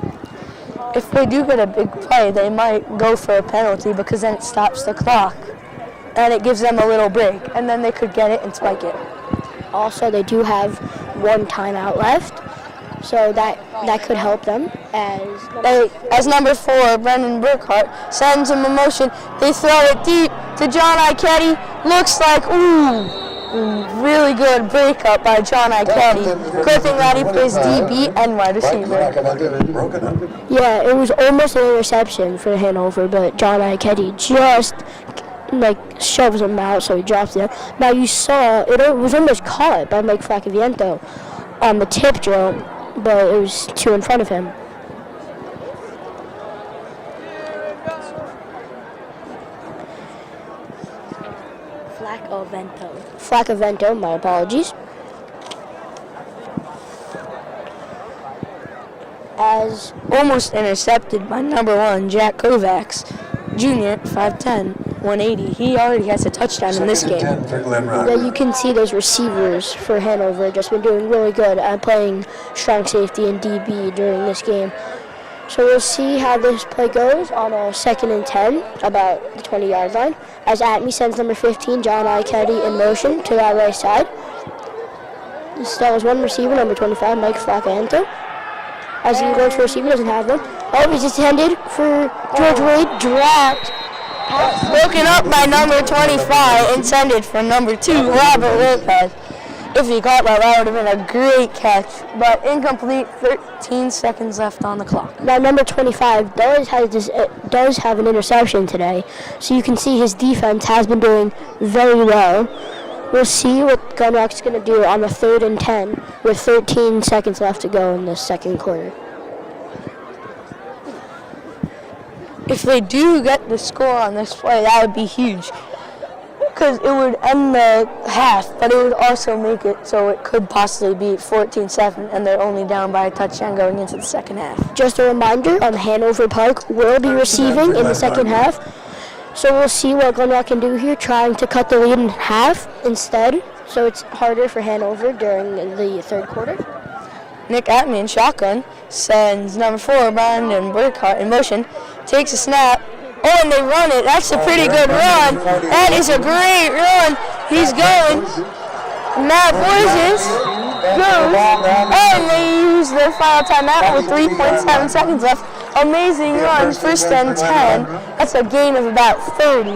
If they do get a big play, they might go for a penalty because then it stops the clock and it gives them a little break, and then they could get it and spike it. Also, they do have 1 timeout left, So that could help them. As number 4, Brendan Burkhart sends him a motion. They throw it deep to John Iketty. Looks like, really good breakup by John Iketty. Clipping that he plays DB and wide receiver. Yeah, it was almost an interception for Hanover, but John Iketty just shoves him out, so he drops it. Now you saw it was almost caught by Mike Flaccaviento on the tip drill, but it was 2 in front of him. Flaccaviento, my apologies. As almost intercepted by number 1, Jack Kovacs, Jr., 5'10", 180. He already has a touchdown in this game. Yeah, you can see those receivers for Hanover just been doing really good at playing strong safety and DB during this game. So we'll see how this play goes on a 2nd and 10, about the 20-yard line. As Atme sends number 15, John Iketty, in motion to that right side. He still has 1 receiver, number 25, Mike Flaccaviento. As he goes for receiver, doesn't have them. Oh, he's intended for George Wade, dropped. Broken up by number 25, intended for number 2, Robert Lopez. If he caught that would have been a great catch, but incomplete, 13 seconds left on the clock. Now, number 25 does have an interception today, so you can see his defense has been doing very well. We'll see what Glen Rock's going to do on the 3rd and 10 with 13 seconds left to go in the 2nd quarter. If they do get the score on this play, that would be huge. Because it would end the half, but it would also make it so it could possibly be 14-7, and they're only down by a touchdown going into the 2nd half. Just a reminder, Hanover Park will be receiving in the 2nd half. So we'll see what Glen Rock can do here, trying to cut the lead in half instead. So it's harder for Hanover during the 3rd quarter. Nick Atme in shotgun sends number 4, Brandon Burkhart, in motion, takes a snap. Oh, and they run it. That's a pretty good run. That is a great run. He's going. Matt Boises goes. And they use their final timeout with 3.7 seconds left. Amazing run. 1st and 10. That's a gain of about 30.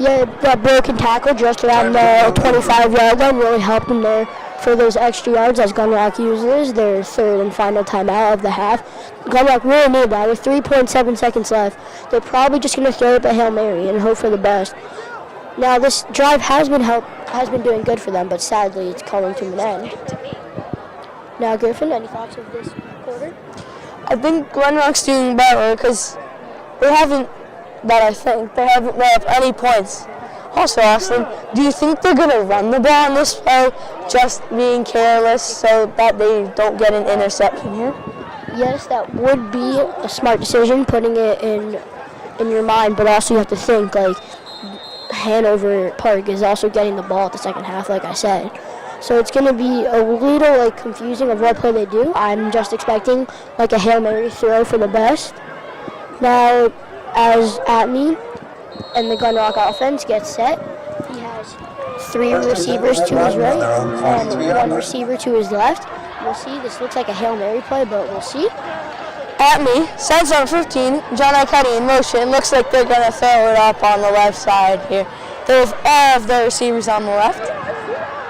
Yeah, that broken tackle just around the 25-yard line really helped them there for those extra yards as Glen Rock uses their 3rd and final timeout of the half. Glen Rock really need that with 3.7 seconds left. They're probably just going to throw it at Hail Mary and hope for the best. Now this drive has been doing good for them, but sadly it's coming to an end. Now Griffin, any thoughts of this quarter? I think Glen Rock's doing better because they haven't let up any points. Also, Austin, do you think they're going to run the ball on this play, just being careless so that they don't get an interception here? Yes, that would be a smart decision, putting it in your mind, but also you have to think, Hanover Park is also getting the ball at the 2nd half, like I said. So it's going to be a little, confusing of what play they do. I'm just expecting, a Hail Mary throw for the best. Now, as Atme and the Glen Rock offense gets set, he has 3 receivers to his right and 1 receiver to his left. We'll see. This looks like a Hail Mary play, but we'll see. Atme sends on 15, John Iketty in motion. Looks like they're going to throw it up on the left side here. They have all of their receivers on the left.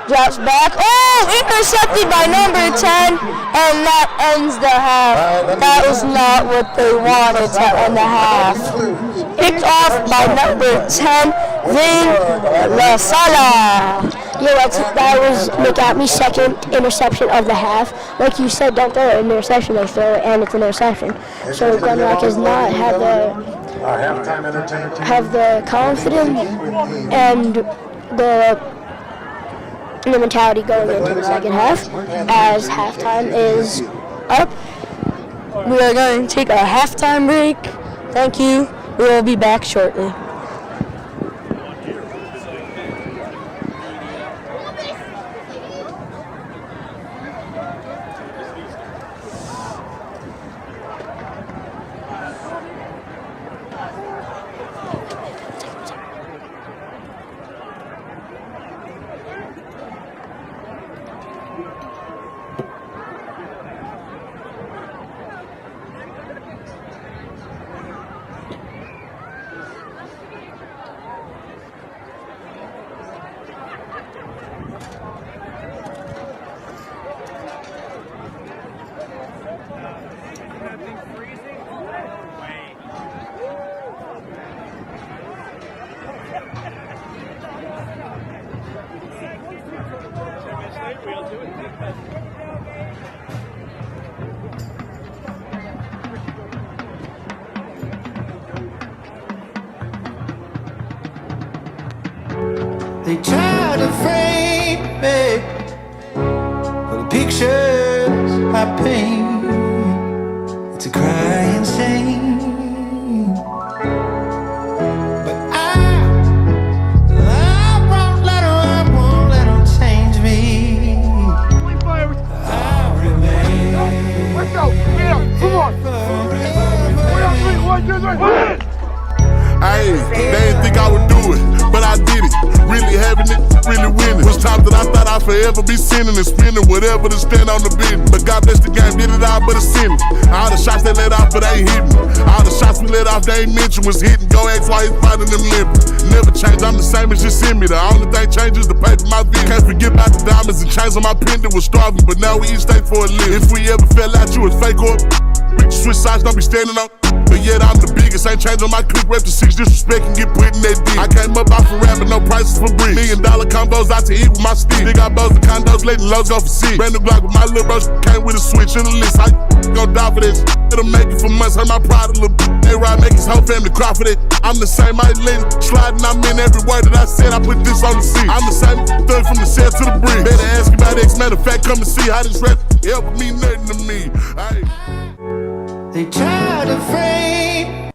Drops back. Oh, intercepted by number 10, and that ends the half. That was not what they wanted to end the half. Picked off by number 10, Vin La Sala. Yeah, that was Nick Atme's 2nd interception of the half. Like you said, don't throw an interception, they throw it, and it's an interception. So Glen Rock has not had the confidence and the mentality going into the 2nd half, as halftime is up. We are going to take a halftime break. Thank you. We will be back shortly. They try to frame me for the pictures I paint. It's a crying shame, but I won't let them change me. I remain. Let's go. Get up. Come on. 1, 2, 3. Hey, they didn't think I would do it, but I did it. Really having it, really winning. Was times that I thought I'd forever be sinning and spending whatever to stand on the business. But God bless the game, did it all but a sinning. All the shots they let off, but they ain't hitting. All the shots we let off, they ain't mentioned was hitting. Go ask why he's fighting them limping. Never change, I'm the same as you send me. The only thing changes the paper my video. Can't forget about the diamonds and chains on my pendant was starving, but now we eat steak for a living. If we ever fell out, you was fake or we switch sides, don't be standing on. But yet I'm the biggest, ain't changing my clique, rep to 6, disrespect and get put in that dick. I came up off of rapping, no prices for bricks. $1 million combos out to eat with my stick. Big got bows and condos, letting lows go for 6. Brand new Glock with my little bro, came with a switch in the list. I gon' die for this. It'll make it for months, hurt my pride a little bit. They ride, make his whole family cry for that. I'm the same, I let sliding, I'm in every word that I said. I put this on the seat. I'm the same thug from the cell to the bridge. Better ask about X, matter of fact, come and see how this rap help mean nothing to me. Ay. They try to frame.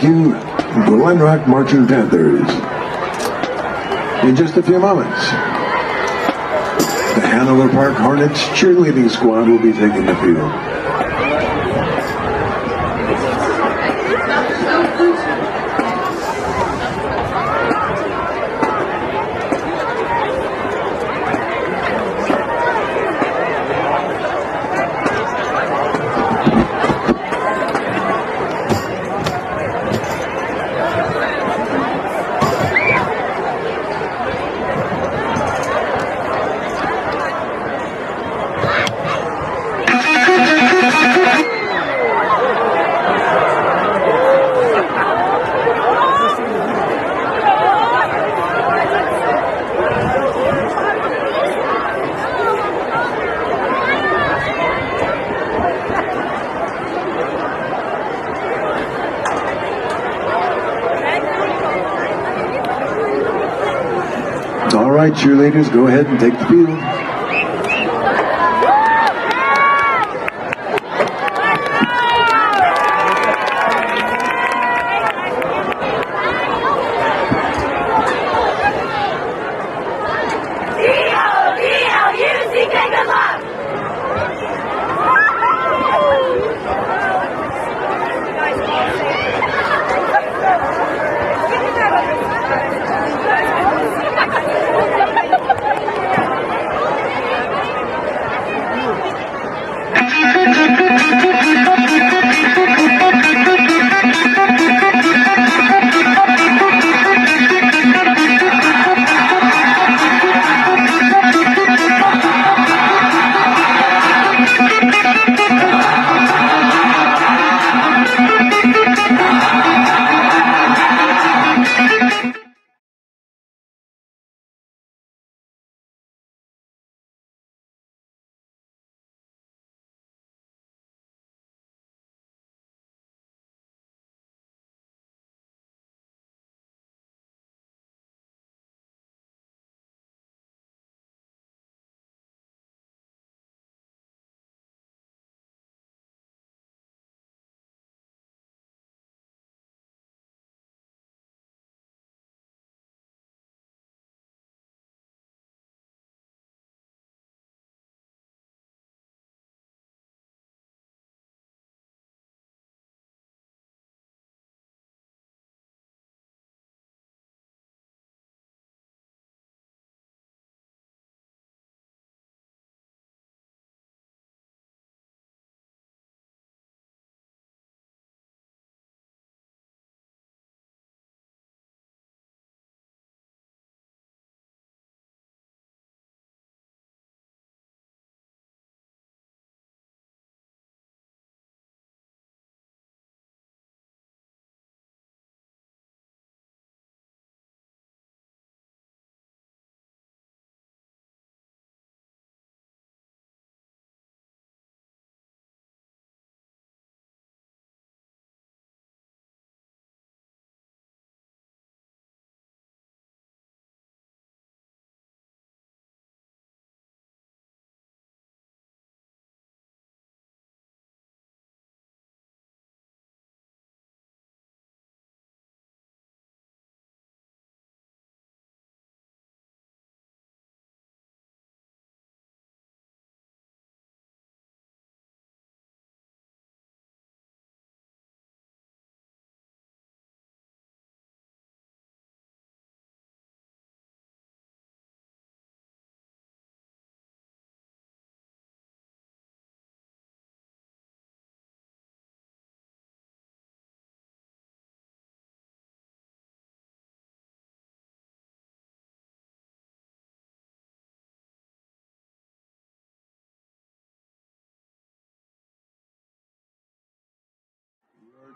Thank you, Glen Rock Marching Panthers. In just a few moments, the Hanover Park Hornets cheerleading squad will be taking the field. All right, cheerleaders, go ahead and take the field.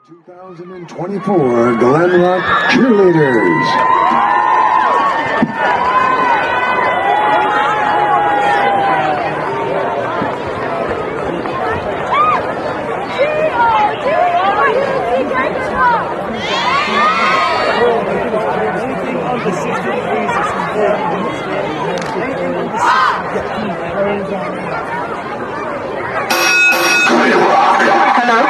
Your 2024 Glen Rock Cheerleaders. Hello?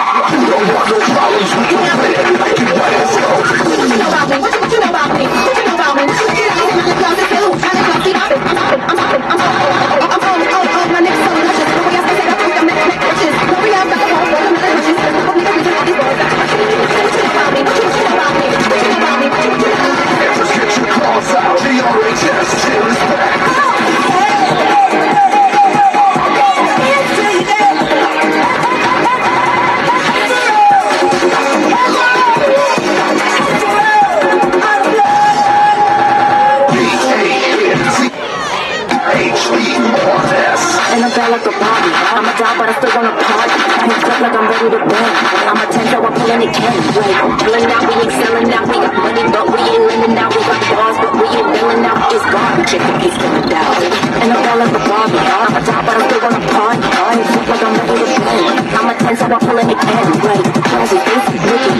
And I'm bad like a Bobby. I'm a dog, but I still wanna party. I hit stuff like I'm ready to bang. I'm a 10, so I'm pulling it can. Like, killing out, we ain't selling out. We got money, but we ain't lending out. We got bars, but we ain't billing out. It's garbage, chicken piece to the down. And I'm bad like a Bobby. I'm a dog, but I still wanna party. I hit stuff like I'm ready to bang. I'm a 10, so I'm pulling it can. Like, classy, basic, looking.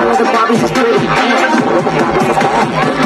All of the Barbies is pretty. All of the Barbies is bad.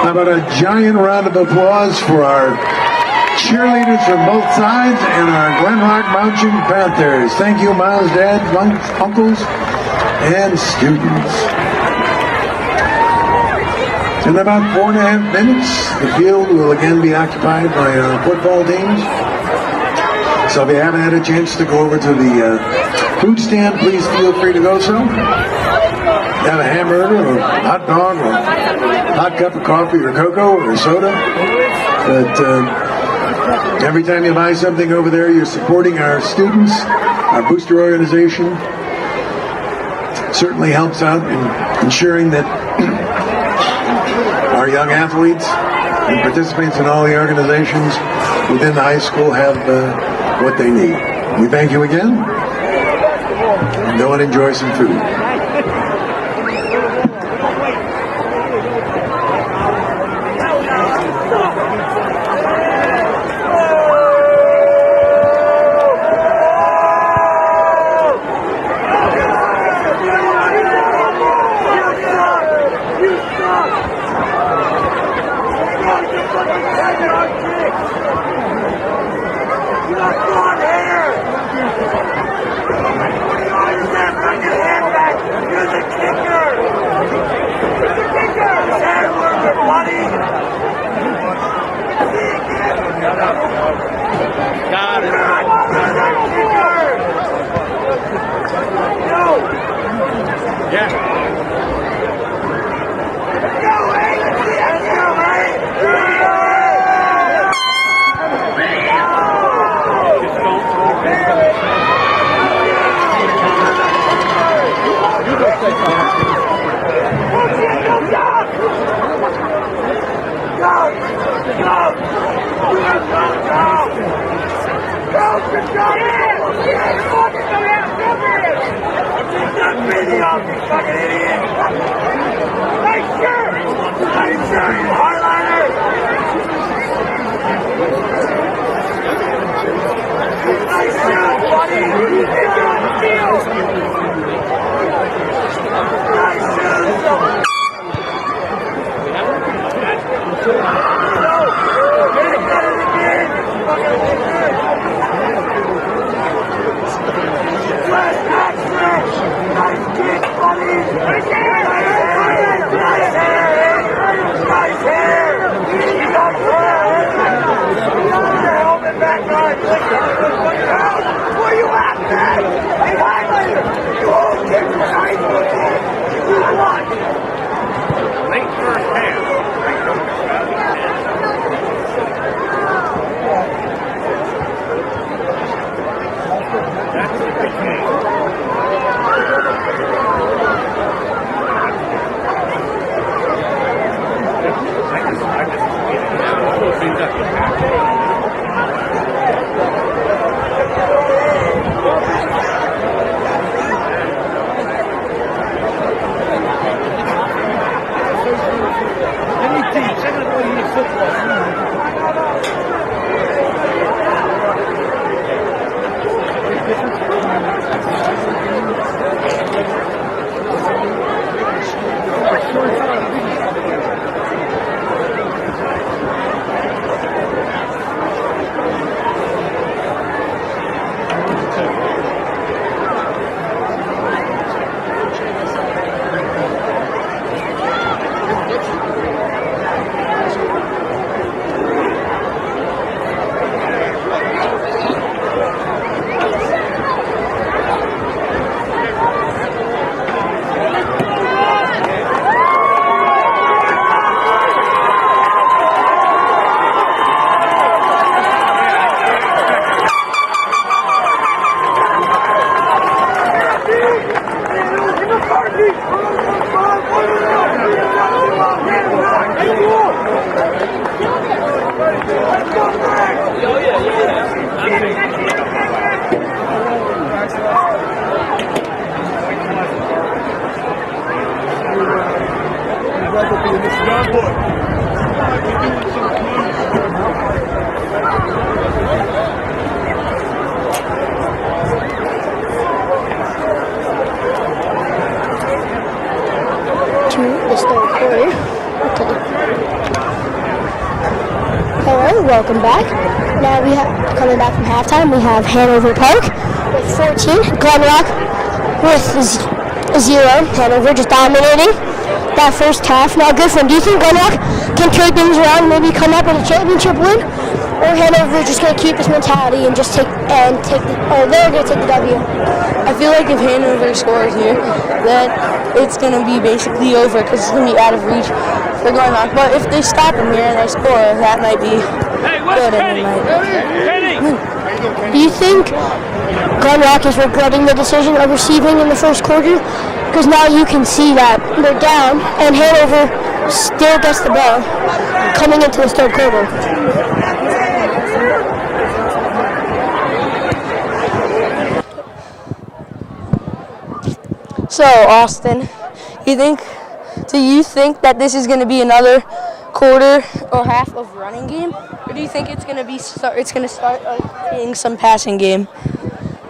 How about a giant round of applause for our cheerleaders from both sides and our Glen Rock Mountain Panthers. Thank you, Miles, Dad, uncles, and students. In about 4.5 minutes, the field will again be occupied by our football teams. So if you haven't had a chance to go over to the food stand, please feel free to go so. Have a hamburger or a hot dog or a hot cup of coffee or cocoa or soda. But every time you buy something over there, you're supporting our students, our booster organization. It certainly helps out in ensuring that our young athletes and participants in all the organizations within the high school have what they need. We thank you again. Go and enjoy some food. Where you at, man? You all get behind me. Late first half. That's the big game. Welcome back. Now we have, coming back from halftime, we have Hanover Park with 14, Glen Rock with 0. Hanover just dominating that first half. Now, Griffin, do you think Glen Rock can turn things around and maybe come up with a championship win? Or Hanover just going to keep this mentality and just they're going to take the W? I feel like if Hanover scores here, then it's going to be basically over because it's going to be out of reach for Glen Rock. But if they stop them here and they score, that might be good. Do you think Glen Rock is regretting the decision of receiving in the first quarter? Because now you can see that they're down and Hanover still gets the ball coming into the third quarter. So, Austin, do you think that this is going to be another quarter or half of running game, or do you think it's going to start being some passing game?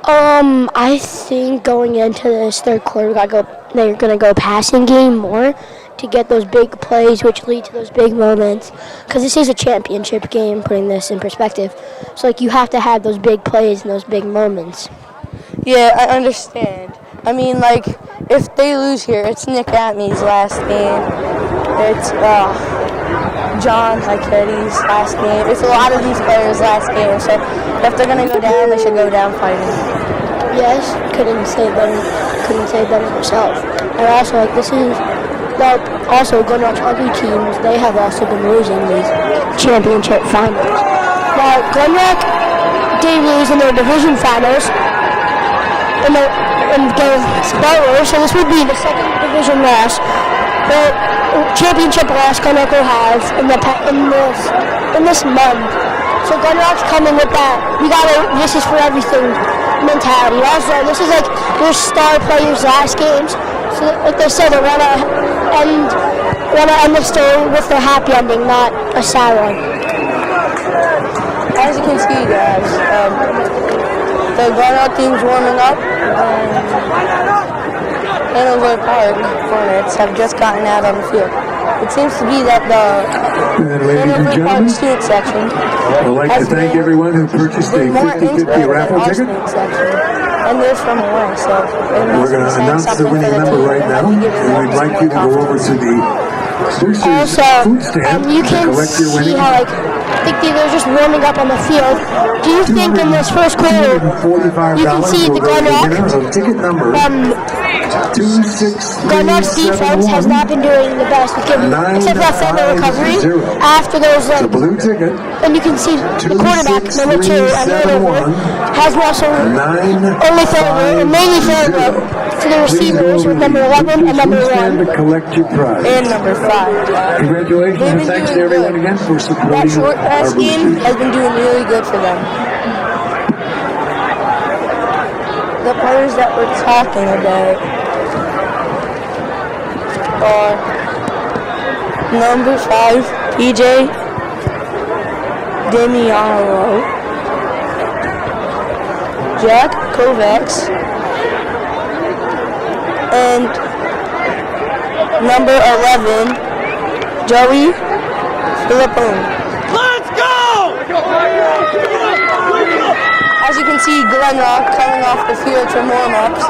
I think going into this third quarter, they're going to go passing game more to get those big plays, which lead to those big moments. Because this is a championship game, putting this in perspective. So, you have to have those big plays and those big moments. Yeah, I understand. I mean, if they lose here, it's Nick Atmey's last game. It's John Hiketti's last game. It's a lot of these players' last game. So if they're going to go down, they should go down fighting. Yes, couldn't say better myself. And also, Glen Rock's other teams, they have also been losing these championship finals. Now, Glen Rock did lose in their division finals against Butler, so this would be the second division loss. The championship loss Glen Rock will have in this month. So Glen Rock's coming with that this is for everything mentality. Also, this is their star players' last games. So like they said, they want to end the story with a happy ending, not a sad one. As you can see, guys, the Glen Rock team's warming up. Hanover Park Hornets have just gotten out on the field. It seems to be that the Hanover Park student section I'd like to thank everyone who purchased a 50-50 raffle ticket. And they're from away, so we're going to announce the winning number right now, and we'd like you to go over to the Boosters food stand you can to collect your winning. See how I think they're just warming up on the field. Do you think in this first quarter you can see the Glen Rock? Glen Rock's defense has not been doing the best, except for that fumble recovery after those. And you can see the quarterback, number 2, and Hanover, has also only thrown and mainly thrown to the receivers with number 11 and number 1. And number 5. Congratulations and thanks to everyone again for supporting that short pass game has been doing really good for them. The players that we're talking about are number 5, PJ Demiano, Jack Kovacs, and number 11, Joey Filippone. Let's go! As you can see, Glen Rock coming off the field for warm-ups.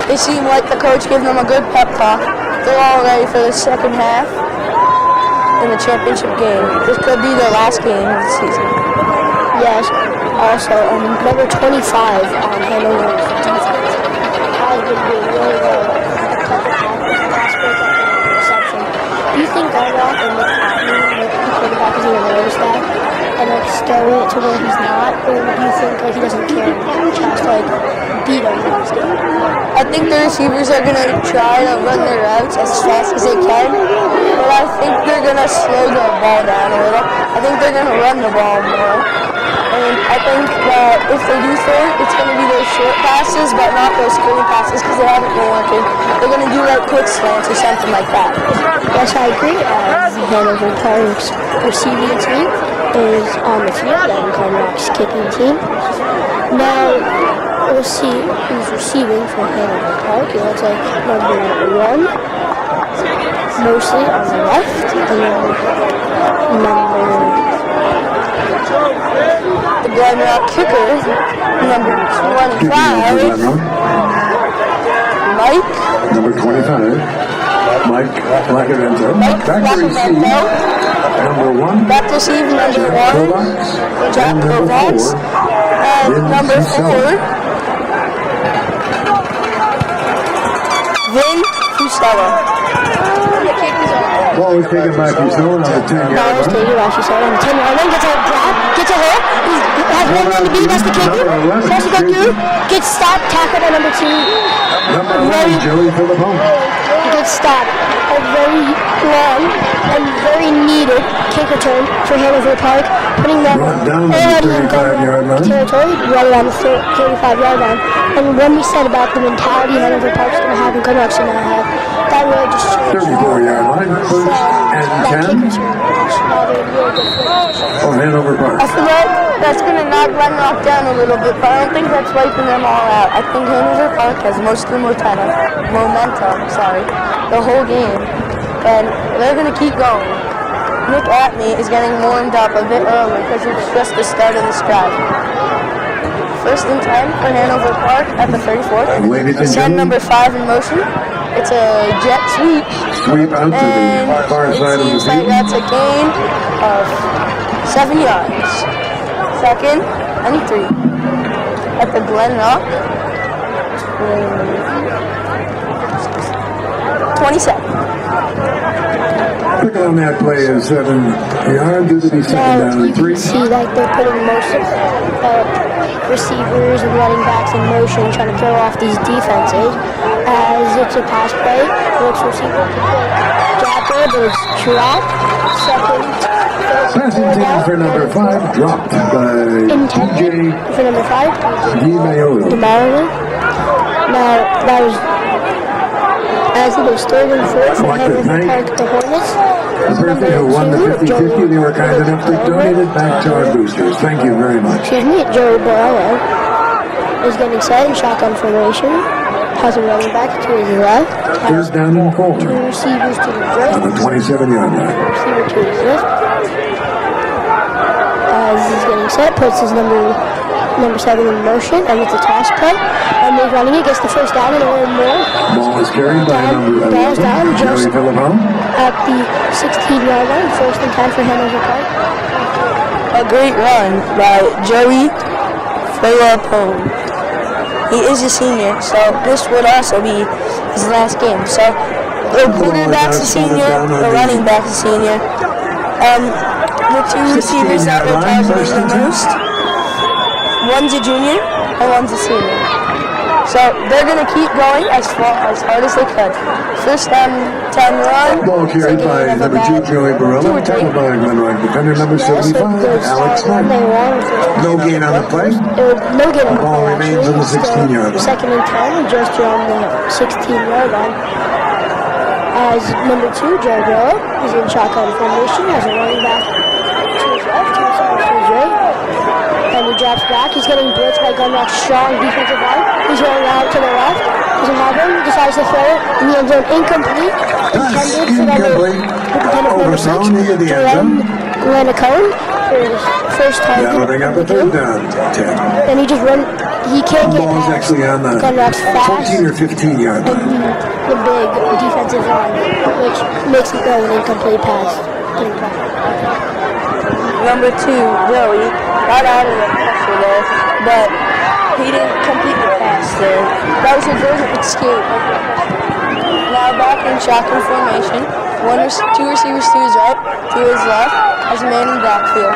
They seem like the coach giving them a good pep talk. They're all ready for the second half in the championship game. This could be their last game of the season. Yes. Also, number 25 on Hanover's defense has been doing really well. Do you think Glen Rock and Nick Atney, the quarterback, is going to notice that and stow it to where he's not, or do you think he doesn't care and tries to beat him in this game? I think the receivers are going to try to run their routes as fast as they can, but I think they're going to slow the ball down a little. I think they're going to run the ball more. And I think that if they do throw it, it's going to be those short passes, but not those screen passes because they haven't been working. They're going to do like quick slants or something like that. Yes, I agree. Hanover Park's receiving team is on the field and Glen Rock's kicking team. Now, we'll see who's receiving for Hanover Park. It looks like number 1, mostly on the left, and then the Glen Rock kicker, number 25, Mike. Number 25, Mike Flacavento. Back to receive, number 1. Back to receive, number 1, Jack Kovacs. And number 4, Vin Fusella. Ball was taken by Fusella on the 10-yard line. Ball was taken by Fusella on the 10-yard line. Gets a grab, gets a hole. He has one on the beat, that's the kicker. Tries to go through, gets stopped, tackled by number 2. Number 11, Joey Filippone. He gets stopped. A very long and very needed kick return for Hanover Park, putting them already in Glen Rock territory, right around the 35-yard line. And when we said about the mentality Hanover Park's going to have and Glen Rock's going to have, that really just changed. 34-yard line, first and 10 for Hanover Park. I feel like that's going to knock Glen Rock down a little bit, but I don't think that's wiping them all out. I think Hanover Park has most of the momentum, the whole game, and they're going to keep going. Nick Atney is getting warmed up a bit early because it's just the start of the stride. First and 10 for Hanover Park at the 34th. Send number 5 in motion. It's a jet sweep. Sweep out to the far side of the field. Like that's a gain of 7 yards. Second and 3 at the Glen Rock. 27. Quick on that play is 7 yards due to be second down and 3. You can see like they're putting most of receivers and running backs in motion, trying to throw off these defenses. As it's a pass play, looks receiver to jab there, but it's dropped. Second. Passing team for number 5, dropped by intended for number 5. DiMaiolo. Now that was as it was 3rd and 4 for Hanover Park, the Hornets. The person who won the 50-50, they were kind enough to donate it back to our boosters. Thank you very much. Excuse me, Joey Borello is getting set in shotgun formation. Has a running back to his left. First down and 4. 2 receivers to the right. On the 27-yard line. Receiver to his left. As he's getting set, puts his number 7 in motion, and it's a toss play. And they're running it, gets the first down and a little more. Ball is carried by number 11, Joey Filippone. At the 16-yard line, 1st and 10 for Hanover Park. a great run by Joey Philippone. He is a senior, so this would also be his last game. So the quarterback's a senior, the running back's a senior. The two receivers that were targeted the most, one's a junior and one's a senior. So they're going to keep going as hard as they could. First down, 10 run. Ball carried by number 2, Joey Barilla. Tackled by Glen Rock defender number 75, Alex Knight. No gain on the play. No gain on the Ball play, remains on the 16-yard line. Second and 10, just around the 16-yard line. As number 2, Joey Barilla, is in shotgun formation, has a running back to his left, two receivers to his right. And he drops back. He's getting blitzed by Glen Rock's strong defensive line. He's rolling out to the left. Doesn't have him. Decides to throw it in the end zone. Incomplete. Intended for number 6. Glen Rock for his first target. That'll bring up a third down. 10. And he just run. He can't get Ball's past actually on the Glen Rock's fast 14 or 15-yard line. the big defensive line, which makes it go an incomplete pass. Number 2, Joey, got out of the pressure there, but he didn't complete the pass there. That was a good escape. Now back in shotgun formation. Two receivers to his right, to his left, as a man in backfield.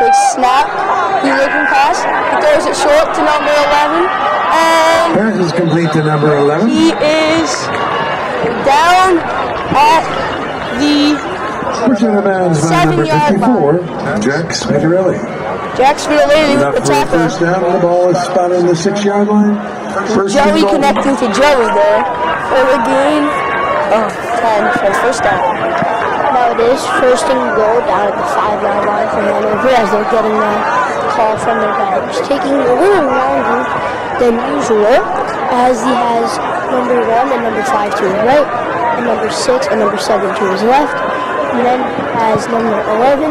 Takes snap, he's looking pass, he throws it short to number 11, and Pass is complete to number 11. he is down at the Pushing the bounds by number 54, Jack Spinarelli. Jack Spinarelli Enough with the for a tackle. first down. The ball is spotted on the 6-yard line. First and Joey goal. connecting to Joey there for the gain of 10 for the first down. Now it is first and goal down at the 5-yard line for Hanover as they're getting the call from their bench. Taking a little longer than usual as he has number 1 and number 5 to his right, and number 6 and number 7 to his left. And then as number 11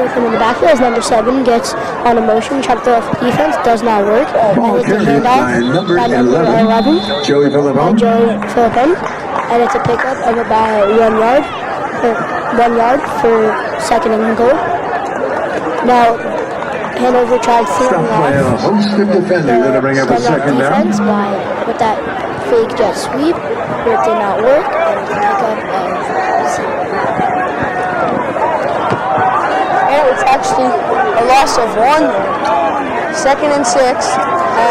with him in the backfield, as number 7 gets on a motion, trying to throw off the defense, does not work. Ball And it's a carried by handoff number by number 11. Joey Philippone. Joey Philippone, and it's a pickup of about 1 yard, or 1 yard for second and goal. Now, Hanover tried throwing Stopped by a off host of defenders that'll bring up a Glen Rock second down. defense with that fake jet sweep, but it did not work, and it's a pickup of 0. And it's actually a loss of 1 there. Second and 6.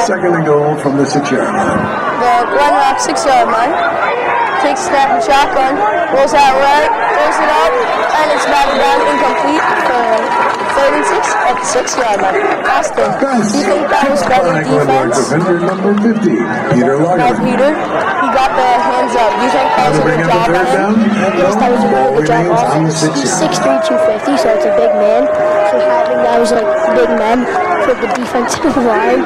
Second and goal from the 6-yard line. The Glen Rock 6-yard line. Takes snap and shotgun. Rolls out right. Throws it up. And it's batted down incomplete for 3rd and 6 at the 6-yard line. Austin, do you think that was better defense? Defender number 50, Peter By Lagerman. Peter? He got the hands up. Do you think that was a Bring good up a job by third down. him? Yes, that was a really good job. Remains on the Also, 6 he's yard. 6'3", 250, so it's a big man. So having those like big men for the defensive line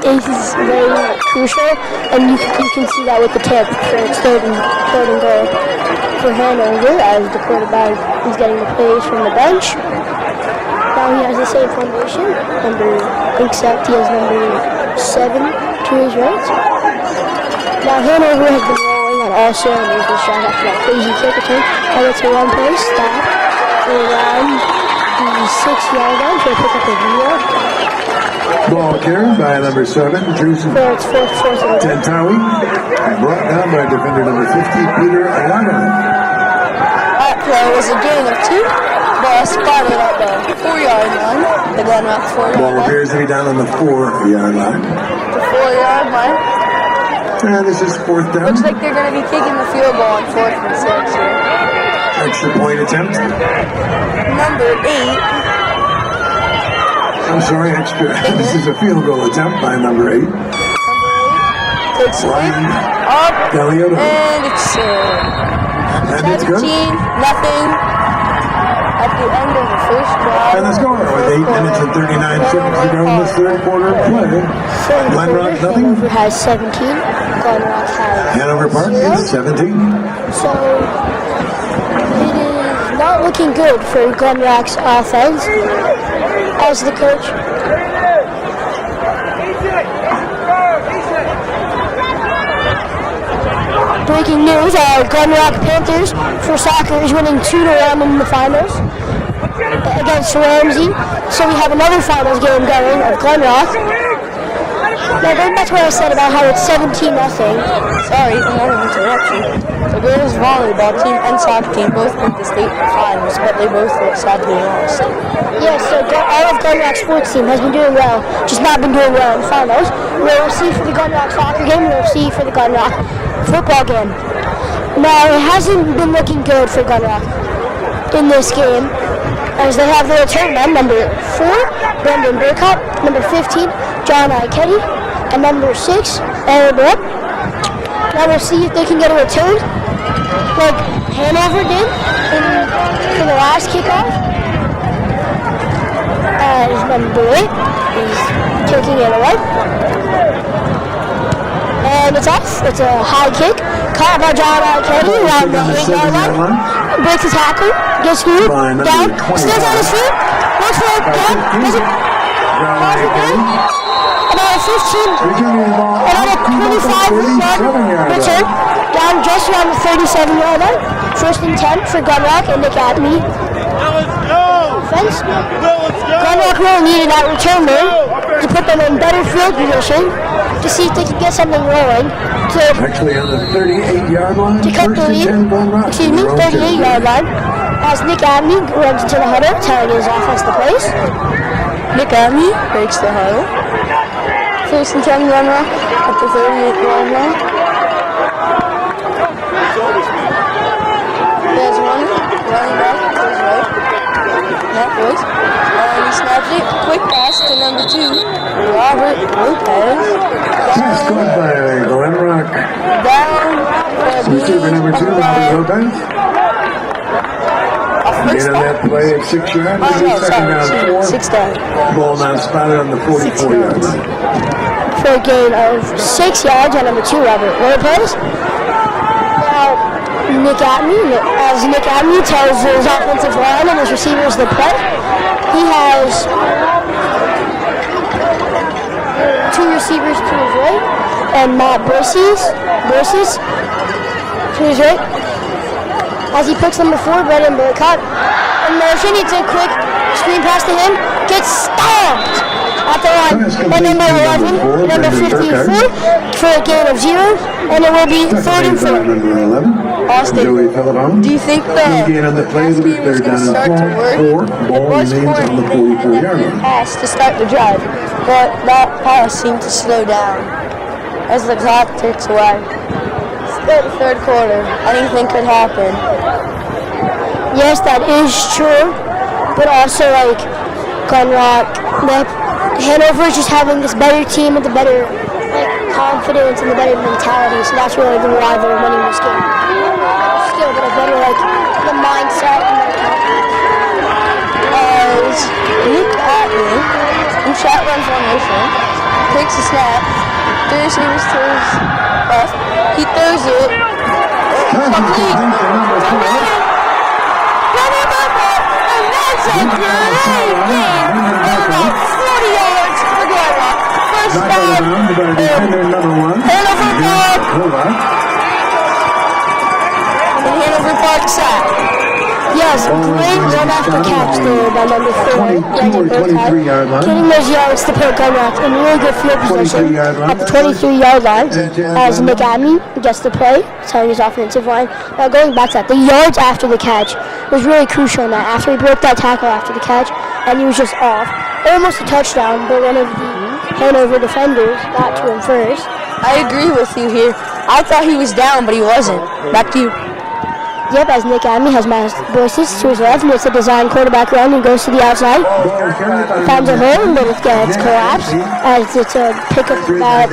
is very crucial, and you can see that with the tip for its third and goal for Hanover as the quarterback is getting the plays from the bench. Now he has the same formation, except he has number 7 to his right. Now Hanover has been rolling on all cylinders this drive after that crazy kick return. And it's a one-play stop around the 6-yard line for a pickup of 0. Ball carried by number 7, Jason For its fourth and 10. Tantawi. Brought down by defender number 50, Peter Lagerman. That play was a gain of 2. Ball spotted at the 4-yard line. The Glen Rock 4-yard Ball line. appears to be down on the 4-yard line. The 4-yard line. And this is 4th down. Looks like they're going to be kicking the field goal on 4th and 6 here. Extra point attempt. Number 8. I'm sorry, extra. This is a field goal attempt by number 8. Takes a leap, up, Delioto. and it's And it's 17-0 good. at the end of the first drive. And the score with 8 minutes and 39 seconds to go in the third quarter of play. Glen Rock nothing. Hanover has 17. Glen Rock has Hanover Park 0. is 17. So it is not looking good for Glen Rock's offense as the coach. breaking news, Glen Rock Panthers for soccer is winning 2-1 in the finals against Ramsey. So we have another finals game going of Glen Rock. Now going back to what I said about how it's 17-0. Sorry, another interruption. The girls volleyball team and soccer team both made the state finals, but they both sadly lost. Yeah, so all of Glen Rock sports team has been doing well, just not been doing well in the finals. We'll see for the Glen Rock soccer game, we'll see for the Glen Rock football game. Now, it hasn't been looking good for Glen Rock in this game, as they have the return men, number 4, Brendan Burkott, number 15, John Iketty, and number 6, Aaron Brett. Now we'll see if they can get a return, like Hanover did for the last kickoff. As number 8 is kicking it away. And it's off. It's a high kick. Caught by John Iketty around the 8-yard line. Breaks the tackle. Gets through. Down. Stays on his feet. Looks for it. Down. Doesn't. About a 25-yard return. Down just around the 37-yard line. 1st and 10 for Glen Rock and Nick Atney. Offense. Glen Rock really needed that return man to put them in better field position to see if they could get something rolling. Actually on the 38-yard line. To cut the lead. 38-yard line. As Nick Atney runs into the huddle, telling his offense to place. Nick Atney breaks the huddle. 1st and 10 Glen Rock at the 38-yard line. There's one running back to his right. That was. And he snaps it. Quick pass to number 2, Robert Lopez. Scored by Glen Rock. Down. Receiver number 2, Robert Lopez. Again on that play at 6 yards. Oh, no, Second down, 4. 6 down. Ball now spotted on the 44-yard line. For a gain of 6 yards on number 2, Robert Lopez. Now, Nick Atney tells his offensive line and his receivers to play. He has 2 receivers to his right and Matt Borses to his right. As he picks number 4, Brendan Burkott. In motion, it's a quick screen pass to him. Gets stomped at the line by number 11, number 54, for a gain of 0, and it will be 3rd and 4. Austin, do you think the pass scheme is going to start to work? It was pouring the pass to start the drive, but that pass seemed to slow down as the clock ticks away. Still the 3rd quarter, anything could happen. Yes, that is true, but also like Glen Rock, Hanover is just having this better team with the better confidence and the better mentality, so that's really why they're winning this game. Still, but a better the mindset and the As Nick Atney, in shotgun formation, takes a snap, 3 receivers to his left, he throws it, complete, and that's a great game, about 40 yards for Glen Rock. First down, Hanover Park, the Hanover Park side. Yes, great run after catch there by number 4, getting those yards to put Glen Rock in really good field position at the 23-yard line as Nick Atney gets the play, telling his offensive line. Now going back to that, the yards after the catch was really crucial in that. After he broke that tackle after the catch, and he was just off. Almost a touchdown, but one of the Hanover defenders got to him first. I agree with you here. I thought he was down, but he wasn't. Back to you. Yep, as Nick Atney has Matt Borses to his left, makes a design quarterback run and goes to the outside. Finds a hole, but it gets collapsed as it's a pickup about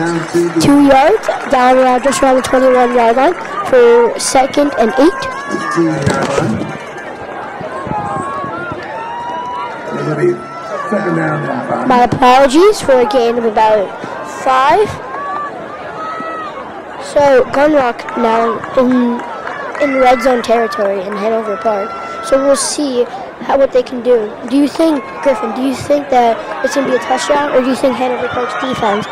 2 yards, down around just around the 21-yard line for 2nd and 8. My apologies for a gain of about 5. So Glen Rock now in red zone territory in Hanover Park. So we'll see what they can do. Do you think, Griffin, that it's going to be a touchdown, or do you think Hanover Park's defense,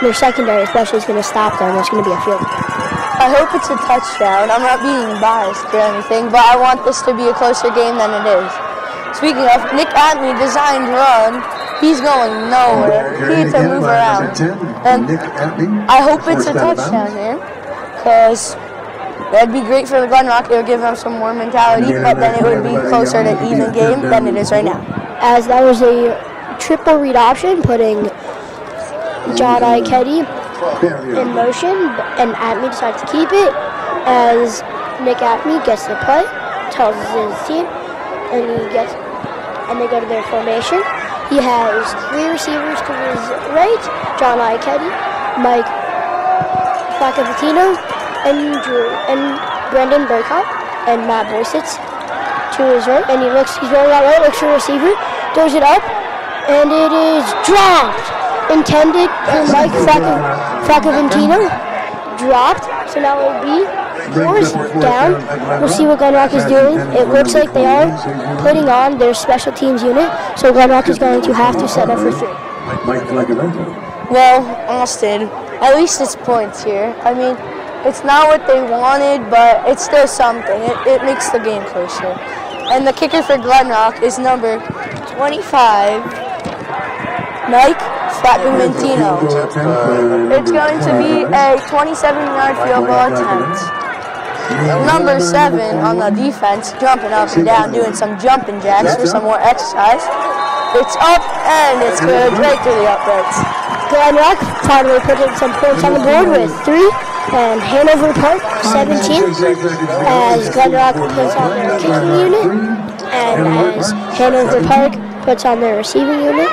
their secondary especially, is going to stop them? It's going to be a field goal? I hope it's a touchdown. I'm not being biased or anything, but I want this to be a closer game than it is. Speaking of, Nick Atney designed run. He's going nowhere. He needs to move around. And I hope it's a touchdown here, because that'd be great for the Glen Rock. It would give them some more mentality, but then it would be closer to even game than it is right now. As that was a triple read option, putting John Ikedi in motion, and Atney decides to keep it as Nick Atney gets the play, tells his team, and they go to their formation. He has 3 receivers to his right, John Ikedi, Mike Flacavatino, and Brendan Burkott, and Matt Boysitz to his right, and he's rolling out right, looks for a receiver, throws it up, and it is dropped. Intended for Mike Flacavatino, dropped, so now it will be fourth down. We'll see what Glen Rock is doing. It looks like they are putting on their special teams unit, so Glen Rock is going to have to set up for 3. Well, Austin, at least it's points here. I mean, it's not what they wanted, but it's still something. It makes the game closer. And the kicker for Glen Rock is number 25, Mike Flacavatino. It's going to be a 27-yard field goal attempt. Number 7 on the defense, jumping up and down, doing some jumping jacks for some more exercise. It's up, and it's good right through the uprights. Glen Rock finally putting some points on the board with 3, and Hanover Park 17, as Glen Rock puts on their kicking unit, and as Hanover Park puts on their receiving unit.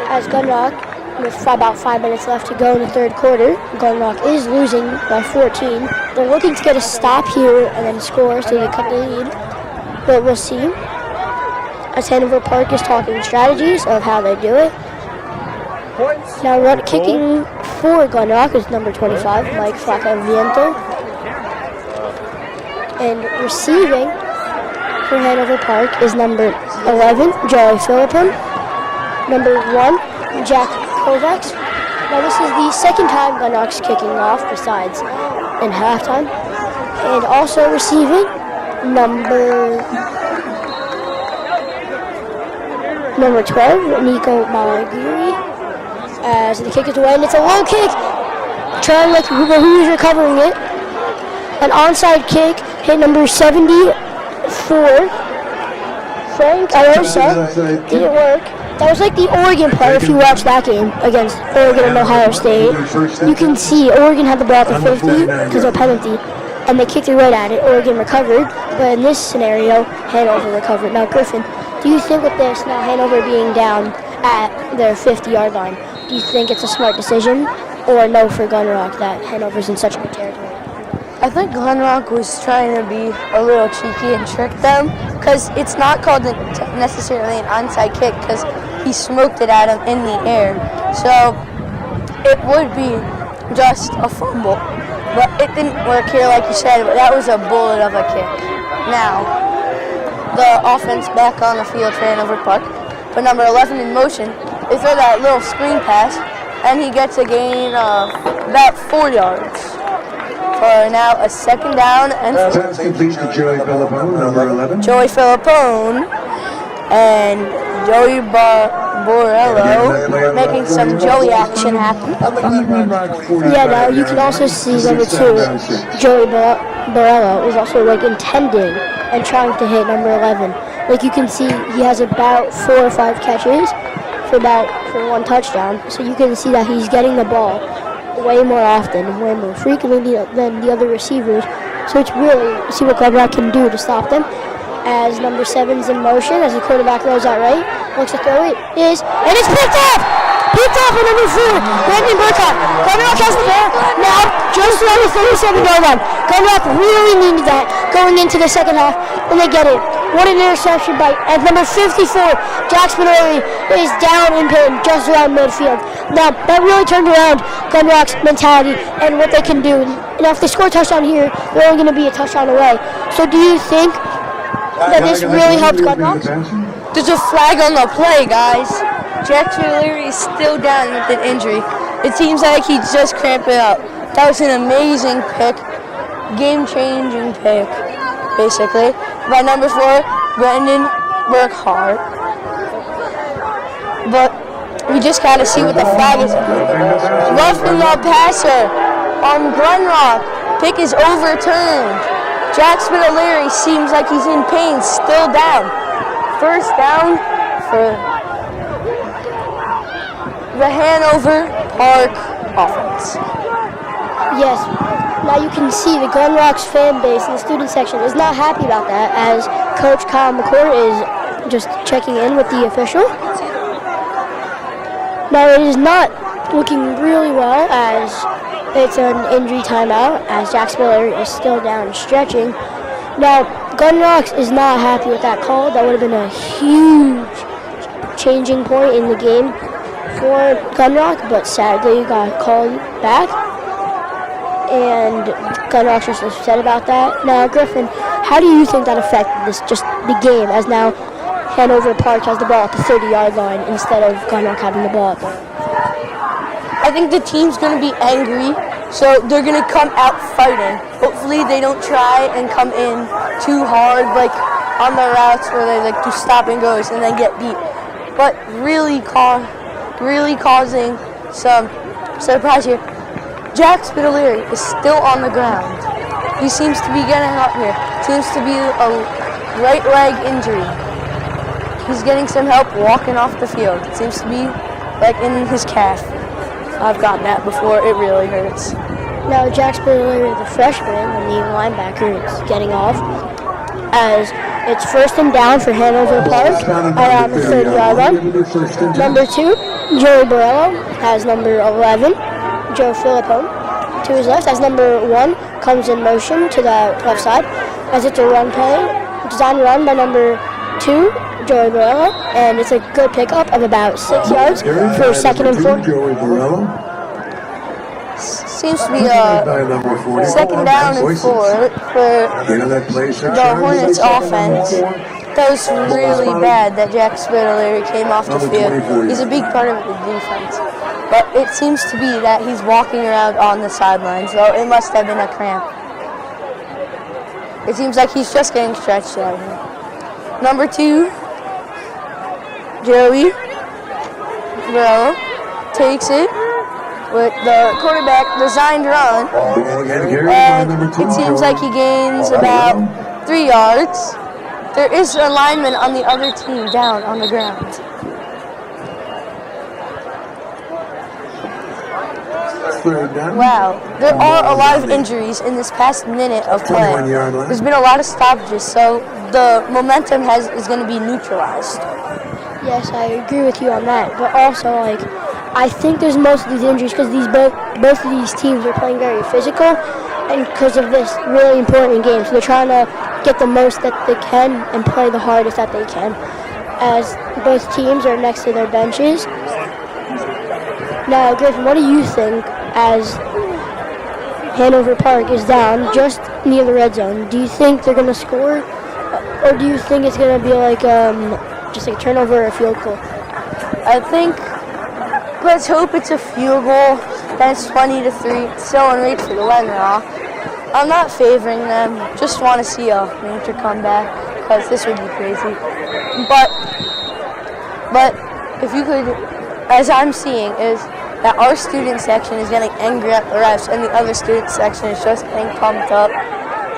As Glen Rock, with about 5 minutes left to go in the third quarter, Glen Rock is losing by 14. They're looking to get a stop here and then score so they cut the lead, but we'll see. As Hanover Park is talking strategies of how they do it. Now kicking for Glen Rock is number 25, Mike Flacaviento. And receiving for Hanover Park is number 11, Joey Philippon. Number 1, Jack Kovacs. Now this is the second time Glen Rock's kicking off besides in halftime. And also receiving number 12, Nico Malagiri. As the kick is away, and it's a low kick. Trying like who's recovering it. An onside kick hit number 74, Frank Arosa. Didn't work. That was like the Oregon play, if you watch that game against Oregon and Ohio State. You can see Oregon had the ball at the 50 because of a penalty, and they kicked it right at it. Oregon recovered, but in this scenario, Hanover recovered. Now, Griffin, do you think with this, now Hanover being down at their 50-yard line, do you think it's a smart decision, or no for Glen Rock that Hanover's in such good territory? I think Glen Rock was trying to be a little cheeky and trick them, because it's not called necessarily an onside kick, because he smoked it at him in the air. So it would be just a fumble. But it didn't work here, like you said, but that was a bullet of a kick. Now, the offense back on the field for Hanover Park. Put number 11 in motion. They throw that little screen pass, and he gets a gain of about 4 yards. For now a second down and Pass complete to Joey Philippone, number 11. Joey Philippone and Joey Borello making some Joey action happen. Yeah, now you can also see number 2, Joey Borello is also like intending and trying to hit number 11. Like you can see he has about 4 or 5 catches for 1 touchdown. So you can see that he's getting the ball way more often, way more frequently than the other receivers. So it's really, see what Glen Rock can do to stop them. As number 7's in motion, as the quarterback rolls out right, looks to throw it, and it's picked off! Picked off with number 4, Brendan Burkott. Glen Rock has the ball now, just around the 37-yard line. Glen Rock really needed that going into the second half, and they get it. What an interception by number 54, Jack Spinelli, is down in pin just around midfield. Now, that really turned around Glen Rock's mentality and what they can do. Now, if they score a touchdown here, they're only going to be a touchdown away. So do you think that this really helped Glen Rock? There's a flag on the play, guys. Jack Leary is still down with an injury. It seems like he just cramped it up. That was an amazing pick. Game-changing pick, basically. By number 4, Brendan Burkhart. But we just got to see what the flag is. Roughing the passer on Glen Rock. Pick is overturned. Jack Leary seems like he's in pain, still down. First down for the Hanover Park offense. Yes. Now you can see the Glen Rock's fan base in the student section is not happy about that, as Coach Kyle McCourt is just checking in with the official. Now it is not looking really well, as it's an injury timeout, as Jack Leary is still down stretching. Now Glen Rock is not happy with that call. That would have been a huge changing point in the game for Glen Rock, but sadly got called back. And Glen Rock's just upset about that. Now, Griffin, how do you think that affected the game, as now Hanover Park has the ball at the 30-yard line instead of Glen Rock having the ball at the... I think the team's going to be angry, so they're going to come out fighting. Hopefully they don't try and come in too hard, like on the routes where they like do stop and goes and then get beat. But really causing some surprise here. Jack Leary is still on the ground. He seems to be getting up here. Seems to be a right leg injury. He's getting some help walking off the field. It seems to be like in his calf. I've gotten that before. It really hurts. Now Jack Leary, the freshman, and the linebacker, is getting off, as it's first and down for Hanover Park around the 30-yard line. Number 2, Joey Borello, has number 11. Joe Philippone to his left, as number 1 comes in motion to the left side, as it's a run play, design run by number 2, Joey Borello, and it's a good pickup of about 6 yards for second and 4. Seems to be a second down and 4 for the Hornets offense. That was really bad that Jack Leary came off the field. He's a big part of the defense. But it seems to be that he's walking around on the sidelines, so it must have been a cramp. It seems like he's just getting stretched out here. Number 2, Joey Borello takes it with the quarterback designed run, and it seems like he gains about 3 yards. There is a lineman on the other team down on the ground. Wow, there are a lot of injuries in this past minute of play. There's been a lot of stoppages, so the momentum is going to be neutralized. Yes, I agree with you on that. But also, I think there's most of these injuries because both of these teams are playing very physical, and because of this really important game. So they're trying to get the most that they can and play the hardest that they can, as both teams are next to their benches. Now, Griffin, what do you think as Hanover Park is down just near the red zone? Do you think they're going to score, or do you think it's going to be like just like a turnover or a field goal? I think, let's hope it's a field goal. That's 20-3. It's still on reach for the Glen Rock. I'm not favoring them. Just want to see a major comeback, because this would be crazy. But if you could, as I'm seeing, is that our student section is getting angry at the refs, and the other student section is just getting pumped up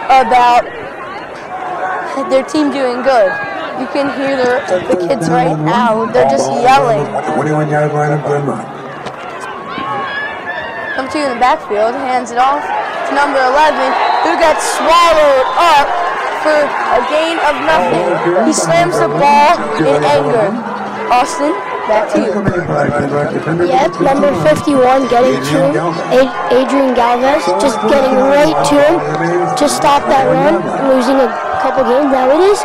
about their team doing good. You can hear the kids right now. They're just yelling. 21-yard line of Glen Rock. Number 2 in the backfield hands it off to number 11, who got swallowed up for a gain of nothing. He slams the ball in anger. Austin, back to you. Yep, number 51 getting to him. Adrian Galvez just getting right to him. Just stop that run, losing a couple games. Now it is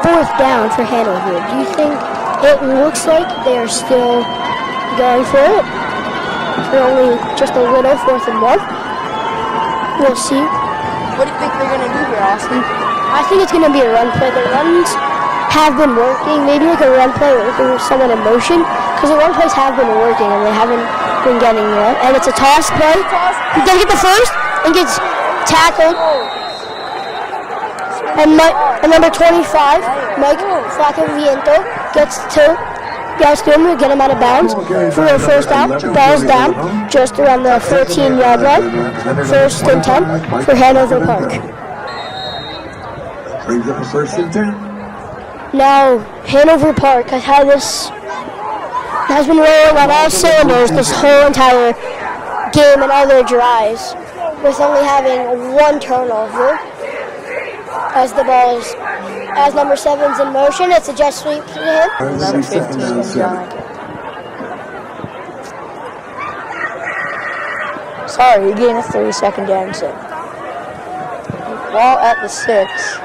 4th down for Hanover. Do you think it looks like they are still going for it? For only just a little, 4th and 1. We'll see. What do you think they're going to do here, Austin? I think it's going to be a run play. The runs have been working, maybe like a run play or someone in motion, because the run plays have been working and they haven't been getting it. And it's a toss play. He does get the first and gets tackled. And number 25, Mike Flacoviento, gets to him to get him out of bounds for a first down. Ball's down just around the 14-yard line. 1st and 10 for Hanover Park. Brings up a 1st and 10. Now, Hanover Park has been rolling on all cylinders this whole entire game and all their drives, with only having one turnover. As the ball is, as number 7's in motion, it's a jet sweep to him. Number 15 is John. Sorry, he gained a 30-second down set. Ball at the 6.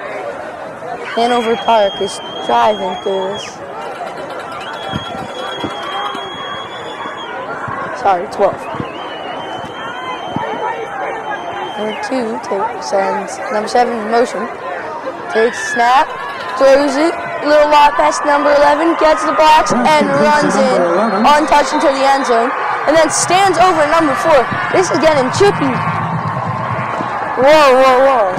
Hanover Park is driving through this. Sorry, 12. Number 2 sends number 7 in motion. Takes snap, throws it, little lot past number 11, gets the box, and runs in, untouched into the end zone, and then stands over number 4. This is getting chippy. Whoa.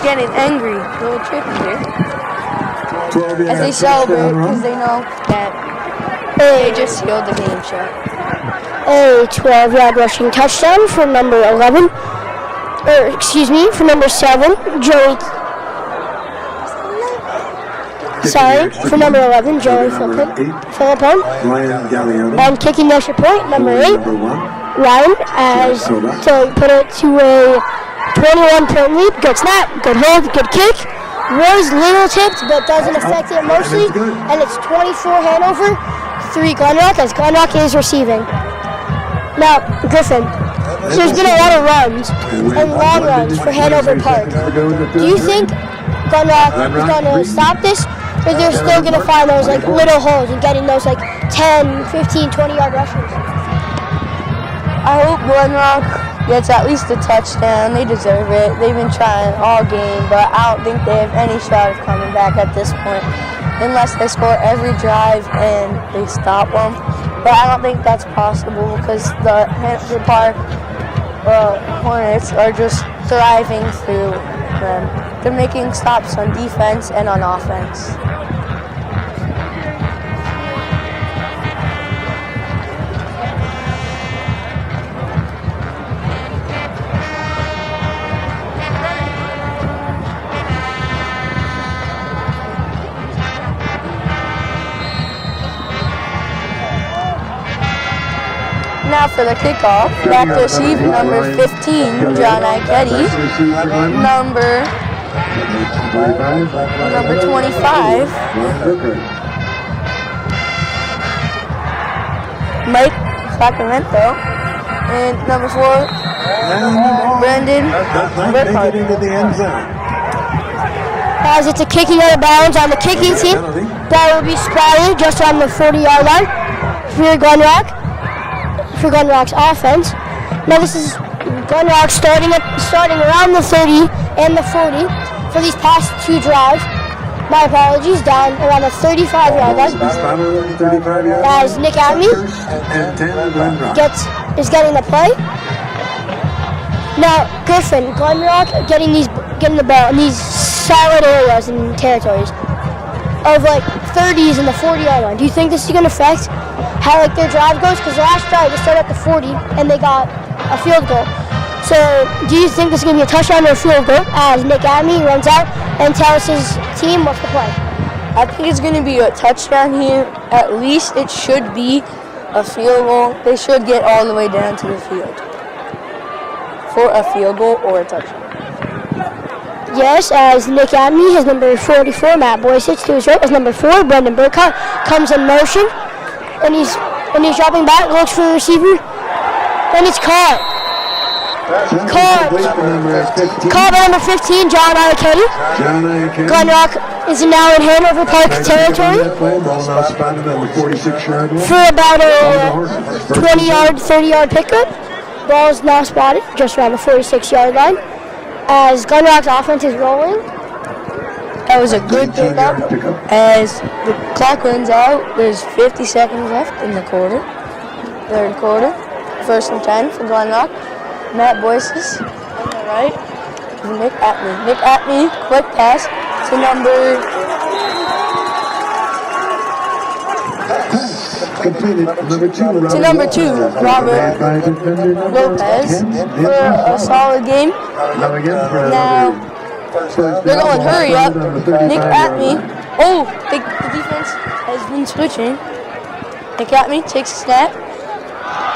Getting angry, a little chippy here. As they celebrate, because they know that they just sealed the game shut. A 12-yard rushing touchdown for number 11. For number 7, for number 11, Joey Philippon. And kicking the extra point, number 8, Ryan, as to put it to a 21-point lead. Good snap, good hold, good kick. Was little tipped, but doesn't affect it mostly. And it's 24 Hanover, 3 Glen Rock, as Glen Rock is receiving. Now, Griffin. There's been a lot of runs and long runs for Hanover Park. Do you think Glen Rock is going to stop this, or they're still going to find those like little holes and getting those like 10, 15, 20-yard rushes? I hope Glen Rock gets at least a touchdown. They deserve it. They've been trying all game, but I don't think they have any shot of coming back at this point unless they score every drive and they stop them. But I don't think that's possible because the Hanover Park Hornets are just thriving through them. They're making stops on defense and on offense. Now for the kickoff, back to receive number 15, John Ikedi, number 25, Mike Sacramento, and number 4, Brandon Burkhardt. As it's a kicking out of bounds on the kicking team, that will be spotted just on the 40-yard line for Glen Rock. For Glen Rock's offense. Now this is Glen Rock starting around the 30 and the 40 for these past 2 drives. My apologies, down around the 35-yard line. As Nick Atme is getting the play. Now Griffin, Glen Rock getting the ball in these solid areas and territories of like 30s and the 40-yard line. Do you think this is going to affect how like their drive goes? Because the last drive they started at the 40 and they got a field goal. So do you think this is going to be a touchdown or a field goal as Nick Atme runs out and tells his team what's the play? I think it's going to be a touchdown here. At least it should be a field goal. They should get all the way down to the field for a field goal or a touchdown. Yes, as Nick Atme, his number 44, Matt Boy sits to his right, as number 4, Brendan Burkhardt, comes in motion, and he's dropping back, looks for the receiver, and it's caught. Caught by number 15, John Ikedi. Glen Rock is now in Hanover Park territory for about a 20-yard, 30-yard pickup. Ball is now spotted just around the 46-yard line. As Glen Rock's offense is rolling, That was a good pickup. As the clock runs out, there's 50 seconds left in the quarter. Third quarter. 1st and 10 for Glen Rock. Matt Boyces on the right. Nick Atney. Nick Atney, quick pass to number... Completed. Number two, Robert Lopez for a solid game. Now, they're going hurry up. Nick Atney. Oh, the defense has been switching. Nick Atney takes a snap.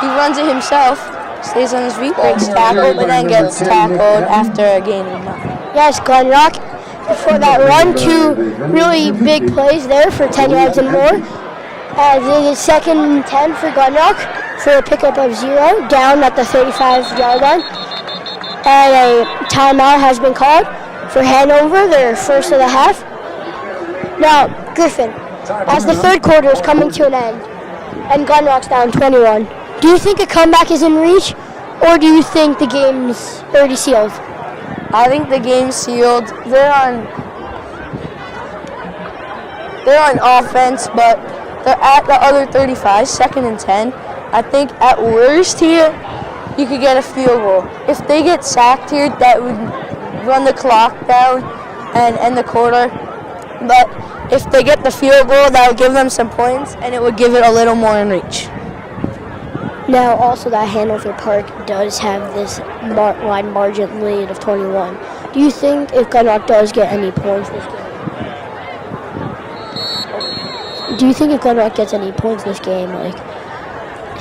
He runs it himself. Stays on his feet, breaks tackle, but then gets tackled after a gain of 9. Yes, Glen Rock. Before that run, 2 really big plays there for 10 yards and more. It is 2nd and 10 for Glen Rock for a pickup of 0 down at the 35-yard line. And a timeout has been called for Hanover, their first of the half. Now, Griffin, as the third quarter is coming to an end and Glen Rock's down 21, do you think a comeback is in reach, or do you think the game's already sealed? I think the game's sealed. They're on offense, but they're at the other 35, 2nd and 10. I think at worst here, you could get a field goal. If they get sacked here, that would run the clock down and end the quarter. But if they get the field goal, that would give them some points, and it would give it a little more in reach. Now, also that Hanover Park does have this line margin lead of 21. Do you think if Glen Rock does get any points this game? Do you think if Glen Rock gets any points this game, like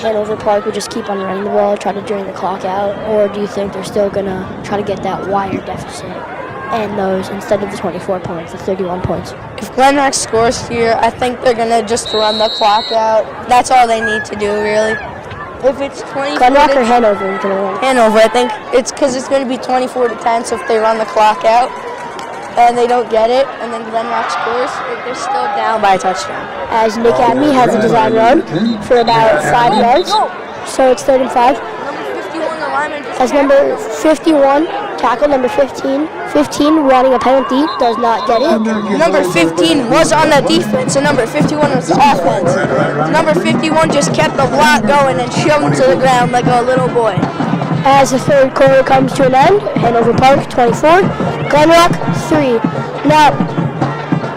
Hanover Park would just keep on running the ball, try to drain the clock out, or do you think they're still gonna try to get that wire deficit and those instead of the 24 points, the 31 points? If Glen Rock scores here, I think they're gonna just run the clock out. That's all they need to do, really. If it's 24 Glen Rock or Hanover is gonna win? Hanover, I think it's because it's gonna be 24-10. So if they run the clock out and they don't get it, and then Glen Rock scores, they're still down by a touchdown. As Nick Atney has a design run for about 5 yards, so it's 3rd and 5. As number 51, tackle number 15 running a penalty, does not get it. Number 15 was on the defense, so number 51 was the offense. Number 51 just kept the block going and shoved him to the ground like a little boy. As the third quarter comes to an end, Hanover Park 24, Glen Rock 3. Now,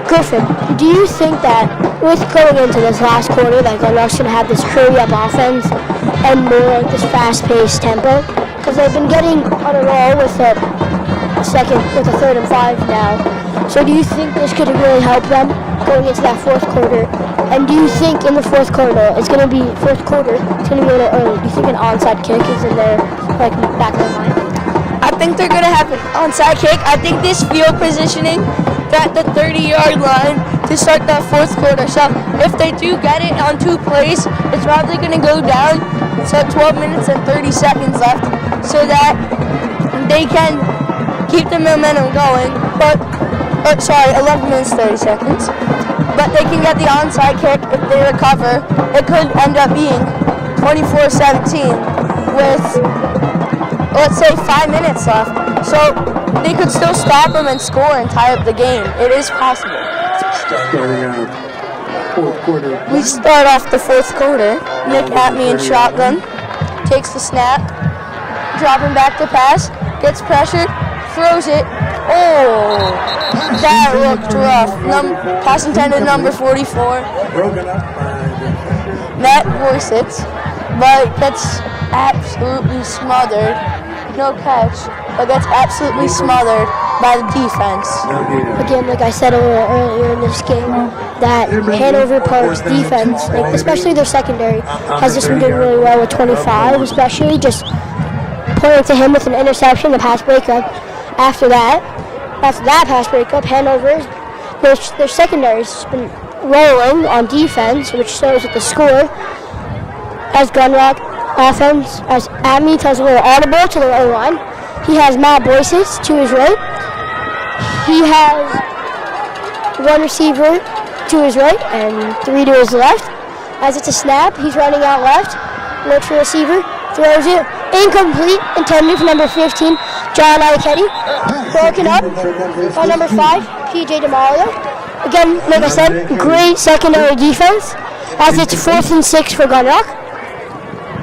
Griffin, do you think that with going into this last quarter that Glen Rock's going to have this hurry-up offense and more like this fast-paced tempo? Because they've been getting on a roll with a 3rd and 5 now. So do you think this could really help them going into that 4th quarter? And do you think in the 4th quarter, it's going to be a little early? Do you think an onside kick is in their back of their mind? I think they're going to have an onside kick. I think this field positioning at the 30-yard line to start that 4th quarter. So if they do get it on 2 plays, it's probably going to go down. So 12 minutes and 30 seconds left so that they can keep the momentum going. 11 minutes, 30 seconds. But they can get the onside kick if they recover. It could end up being 24-17 with, let's say, 5 minutes left. So they could still stop them and score and tie up the game. It is possible. Starting out 4th quarter. We start off the 4th quarter. Nick Atney in shotgun. Takes the snap. Dropping back to pass. Gets pressured. Throws it. Oh, that looked rough. Pass intended number 44. Matt Boyces, but gets absolutely smothered. No catch, but gets absolutely smothered by the defense. Again, like I said a little earlier in this game, that Hanover Park's defense, especially their secondary, has just been doing really well with 25, especially just pointing to him with an interception, the pass breakup. After that pass breakup, Hanover, their secondary has been rolling on defense, which shows at the score. As Glen Rock offense, as Atney tells a little audible to the O line, he has Matt Boyces to his right. He has 1 receiver to his right and 3 to his left. As it's a snap, he's running out left, looks for receiver, throws it, incomplete, intended for number 15, John Iachetti. Broken up by number 5, PJ DeMario. Again, like I said, great secondary defense. As it's 4th and 6 for Glen Rock.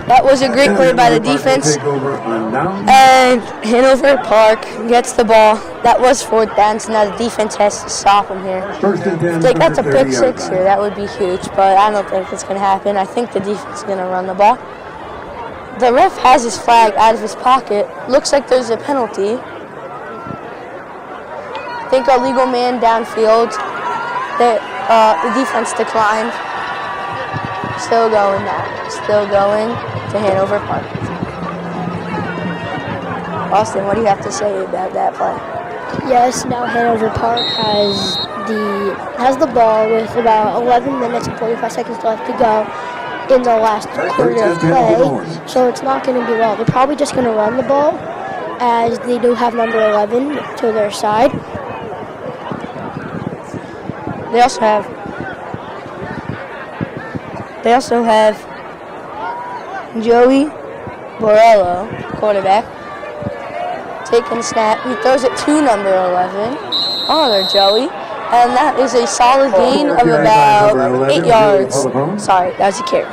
That was a great play by the defense. And Hanover Park gets the ball. That was 4th down, so now the defense has to stop him here. If they got to pick 6 here, that would be huge, but I don't think it's going to happen. I think the defense is going to run the ball. The ref has his flag out of his pocket. Looks like there's a penalty. I think a legal man downfield. The defense declined. Still going now. Still going to Hanover Park. Austin, what do you have to say about that play? Yes, now Hanover Park has the ball with about 11 minutes and 45 seconds left to go in the last quarter of play. So it's not going to be well. They're probably just going to run the ball as they do have number 11 to their side. They also have Joey Borello, quarterback, taking a snap. He throws it to number 11. Oh, there, Joey. And that is a solid gain of about 8 yards. Sorry, that was a carry.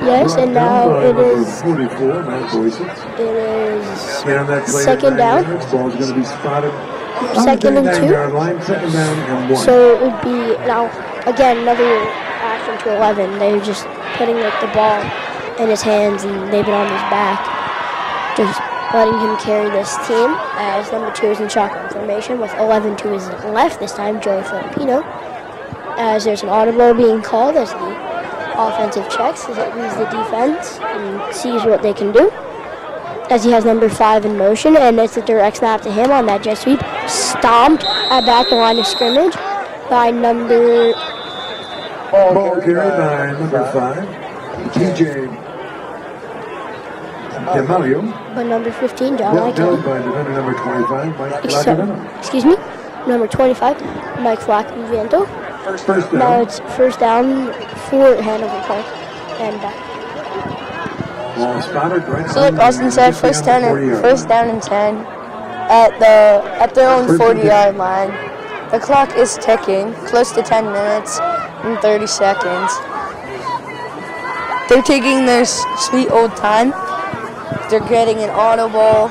Yes, and now it is second down. Second and 2. So it would be now again another action to 11. They're just putting the ball in his hands and they've been on his back, just letting him carry this team as number 2 is in shotgun formation with 11 to his left this time, Joey Filipino. As there's an audible being called as the offensive checks as it reads the defense and sees what they can do. As he has number 5 in motion, and it's a direct snap to him on that jet sweep. Stomped at back the line of scrimmage by number... Ball carried by number 5, TJ DeMario. By number 15, John By defender number 25, Mike Flacco. Excuse me, number 25, Mike Flacco. First down. Now it's first down for Hanover Park. And so like Austin said, first down and 10 at their own 40-yard line. The clock is ticking, close to 10 minutes and 30 seconds. They're taking their sweet old time. They're getting an audible.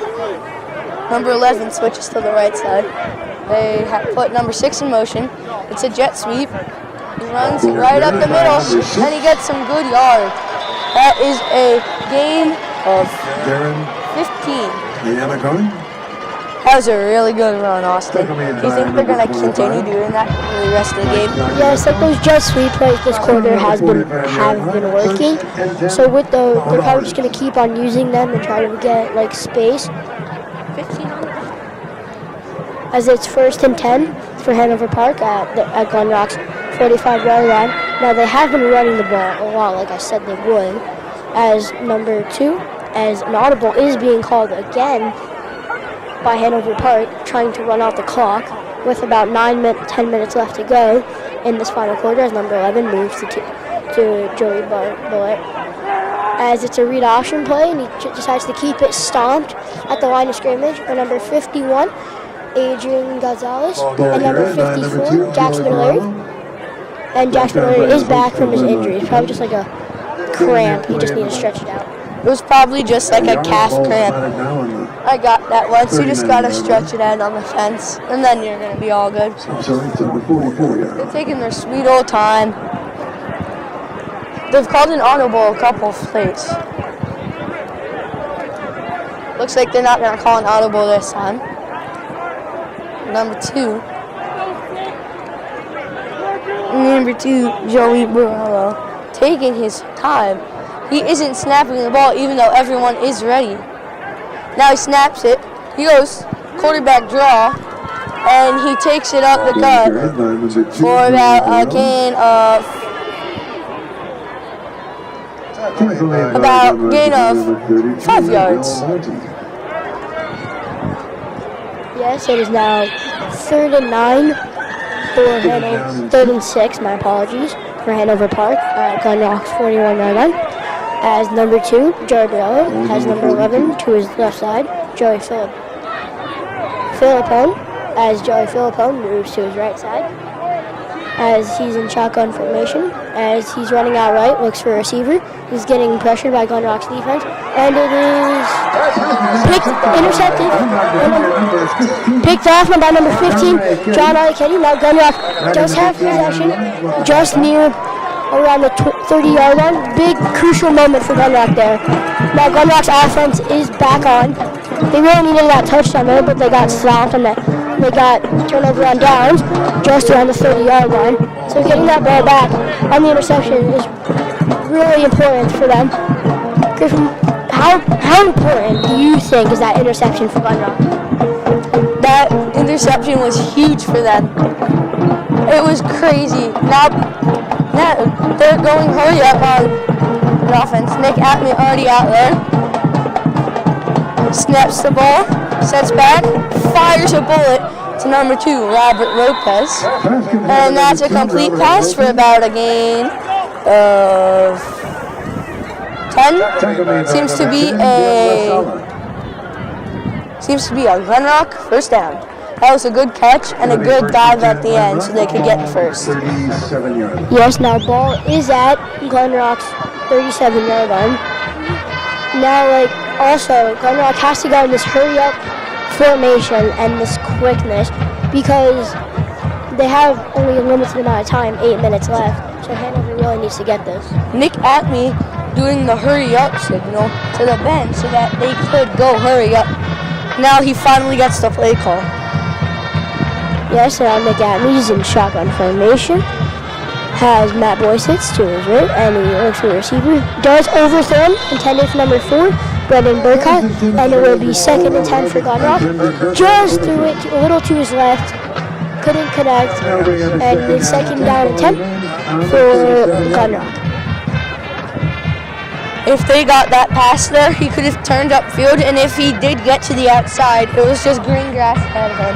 Number 11 switches to the right side. They put number 6 in motion. It's a jet sweep. He runs right up the middle, and he gets some good yards. That is a gain of 15. That was a really good run, Austin. Do you think they're going to continue doing that for the rest of the game? Yes, like those jet sweep plays this quarter have been working. So with they're probably just going to keep on using them and try to get like space. 15 on it. As it's first and 10 for Hanover Park at Glen Rock's 45-yard line. Now they have been running the ball a lot, like I said they would. As number 2, as an audible is being called again by Hanover Park, trying to run out the clock with about 10 minutes left to go in this final quarter as number 11 moves to Joey Bullet. As it's a read option play and he decides to keep it stomped at the line of scrimmage for number 51, Adrian Gonzalez, and number 54, Jackson Larry. And Jackson Larry is back from his injury. It's probably just like a cramp. He just needs to stretch it out. It was probably just like a calf cramp. I got that once. You just gotta stretch it out on the fence, and then you're gonna be all good. They're taking their sweet old time. They've called an audible a couple of plays. Looks like they're not gonna call an audible this time. Number 2, Joey Borello, taking his time. He isn't snapping the ball even though everyone is ready. Now he snaps it. He goes quarterback draw, and he takes it up the gut for about a gain of 5 yards. Yes, it is now 3rd and 9 for Hanover. 3rd and 6, my apologies, for Hanover Park at Glen Rock's 41-yard line. As number 2, Joey Borello, has number 11 to his left side, Joey Filipone, as Joey Philippone moves to his right side. As he's in shotgun formation, as he's running out right, looks for a receiver. He's getting pressured by Glen Rock's defense, and it is intercepted, picked off by number 15, John Iacchetti. Now Glen Rock does have possession just near around the 30-yard line. Big, crucial moment for Glen Rock there. Now Glen Rock's offense is back on. They really needed that touchdown there, but they got slapped on that. They got turnover on downs just around the 30-yard line. So getting that ball back on the interception is really important for them. Griffin, how important do you think is that interception for Glen Rock? That interception was huge for them. It was crazy. Now they're going hurry up on offense. Nick Atman already out there. Snaps the ball, sets back, fires a bullet to number 2, Robert Lopez. And that's a complete pass for about a gain of 10. Seems to be a Glen Rock first down. That was a good catch and a good dive at the end so they could get first. Yes, now ball is at Glen Rock's 37-yard line. Now, also, Glen Rock has to go in this hurry-up formation and this quickness because they have only a limited amount of time, 8 minutes left. So Hanover really needs to get this. Nick Atme doing the hurry-up signal to the bench so that they could go hurry up. Now he finally gets the play call. Yes, now Nick Atme's in shotgun formation. Has Matt Boysitz to his right, and he looks for a receiver. Does overthrow him, intended for number 4, Brendan Burkott, and it will be 2nd and 10 for Glen Rock. Just threw it a little to his left, couldn't connect, and it's 2nd down and 10 for Glen Rock. If they got that pass there, he could have turned upfield, and if he did get to the outside, it was just green grass ahead of him.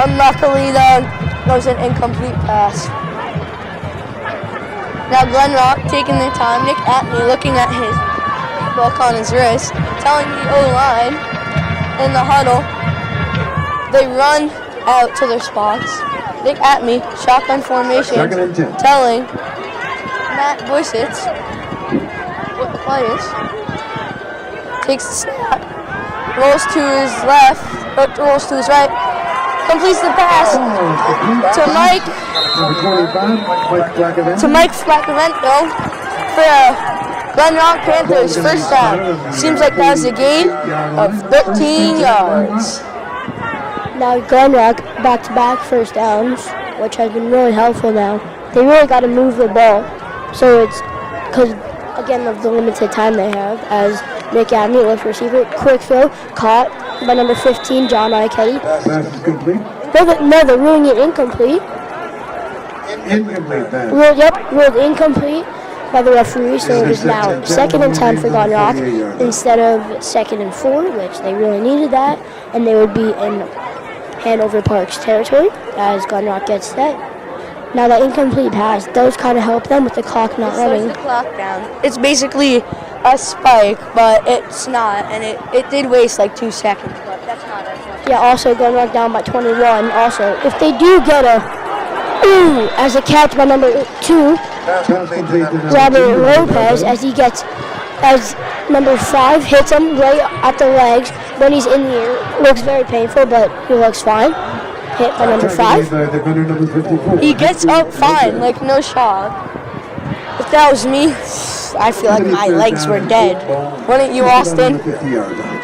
Unluckily, though, it was an incomplete pass. Now Glen Rock taking their time. Nick Atme looking at his book on his wrist, telling the O-line in the huddle. They run out to their spots. Nick Atme, shotgun formation, telling Matt Boysitz what the play is. Takes the snap, rolls to his left, rolls to his right, completes the pass to Mike Flacavento for Glen Rock Panthers first down. Seems like that was a gain of 13 yards. Now Glen Rock back-to-back first downs, which has been really helpful now. They really got to move the ball. So it's because, again, of the limited time they have, as Nick Atme, left receiver, quick throw, caught by number 15, John Iacchetti. Pass is complete. No, they're ruling it incomplete. Incomplete pass. Ruled incomplete by the referee, so it is now 2nd and 10 for Glen Rock instead of 2nd and 4, which they really needed that, and they would be in Hanover Park's territory as Glen Rock gets set. Now that incomplete pass does kind of help them with the clock not running. Slows the clock down. It's basically a spike, but it's not, and it did waste like 2 seconds, but that's not as much. Yeah, also Glen Rock down by 21. Also, if they do get as a catch by number 2, Robert Lopez, as number 5 hits him right at the legs when he's in the air. Looks very painful, but he looks fine. Hit by number 5. He gets up fine, like no shock. If that was me, I feel like my legs were dead. Wouldn't you, Austin?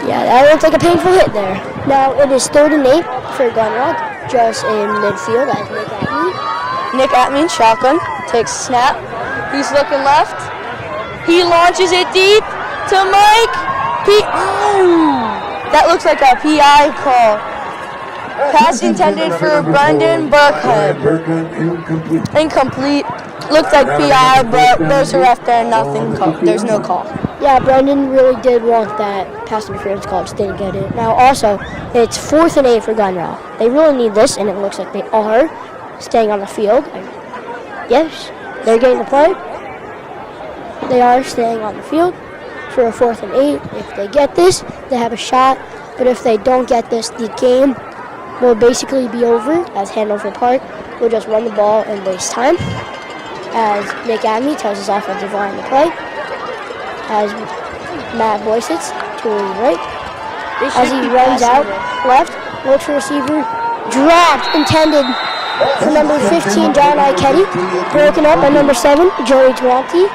Yeah, that looks like a painful hit there. Now it is 3rd and 8 for Glen Rock, just in midfield as Nick Atme. Nick Atme, shotgun, takes a snap. He's looking left. He launches it deep to Mike. That looks like a PI call. Pass intended for Brendan Burkhead. Incomplete. Looked like PI, but there's a ref there, there's no call. Yeah, Brendan really did want that pass interference call, just didn't get it. Now also, it's 4th and 8 for Glen Rock. They really need this, and it looks like they are staying on the field. Yes, they're getting the play. They are staying on the field for a 4th and 8. If they get this, they have a shot. But if they don't get this, the game will basically be over as Hanover Park will just run the ball and waste time. As Nick Adney tells his offensive line to play. As Matt Boysitz to his right. As he runs out left, looks for receiver, dropped, intended for number 15, John Ikedi, broken up by number 7, Joey Duranty.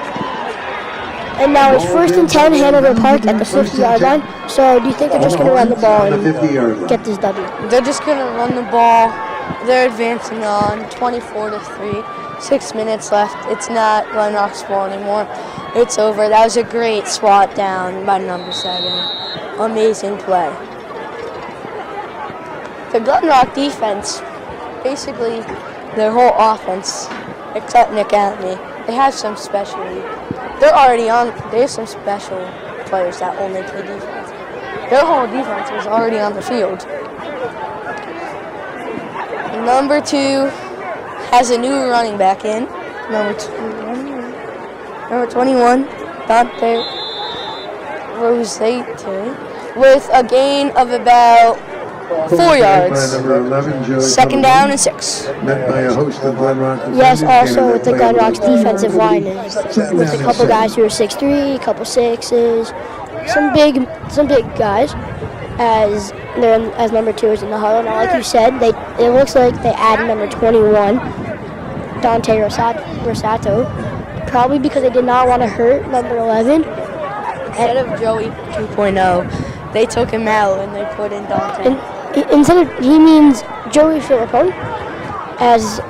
And now it's 1st and 10, Hanover Park at the 50-yard line. So do you think they're just going to run the ball and get this W? They're just going to run the ball. They're advancing on 24-3. 6 minutes left. It's not Glen Rock's ball anymore. It's over. That was a great swat down by number 7. Amazing play. The Glen Rock defense, basically their whole offense, except Nick Adney, they have some specialty. They have some special players that only play defense. Their whole defense was already on the field. Number 2 has a new running back in. Number 21, Dante Rosate, with a gain of about 4 yards. 2nd down and 6. Yes, also with the Glen Rock's defensive line, with a couple guys who are 6'3", a couple 6s, some big guys. As number 2 is in the huddle. Now, like you said, it looks like they added number 21, Dante Rosato, probably because they did not want to hurt number 11. Instead of Joey 2.0, they took him out and they put in Dante. He means Joey Filippone, as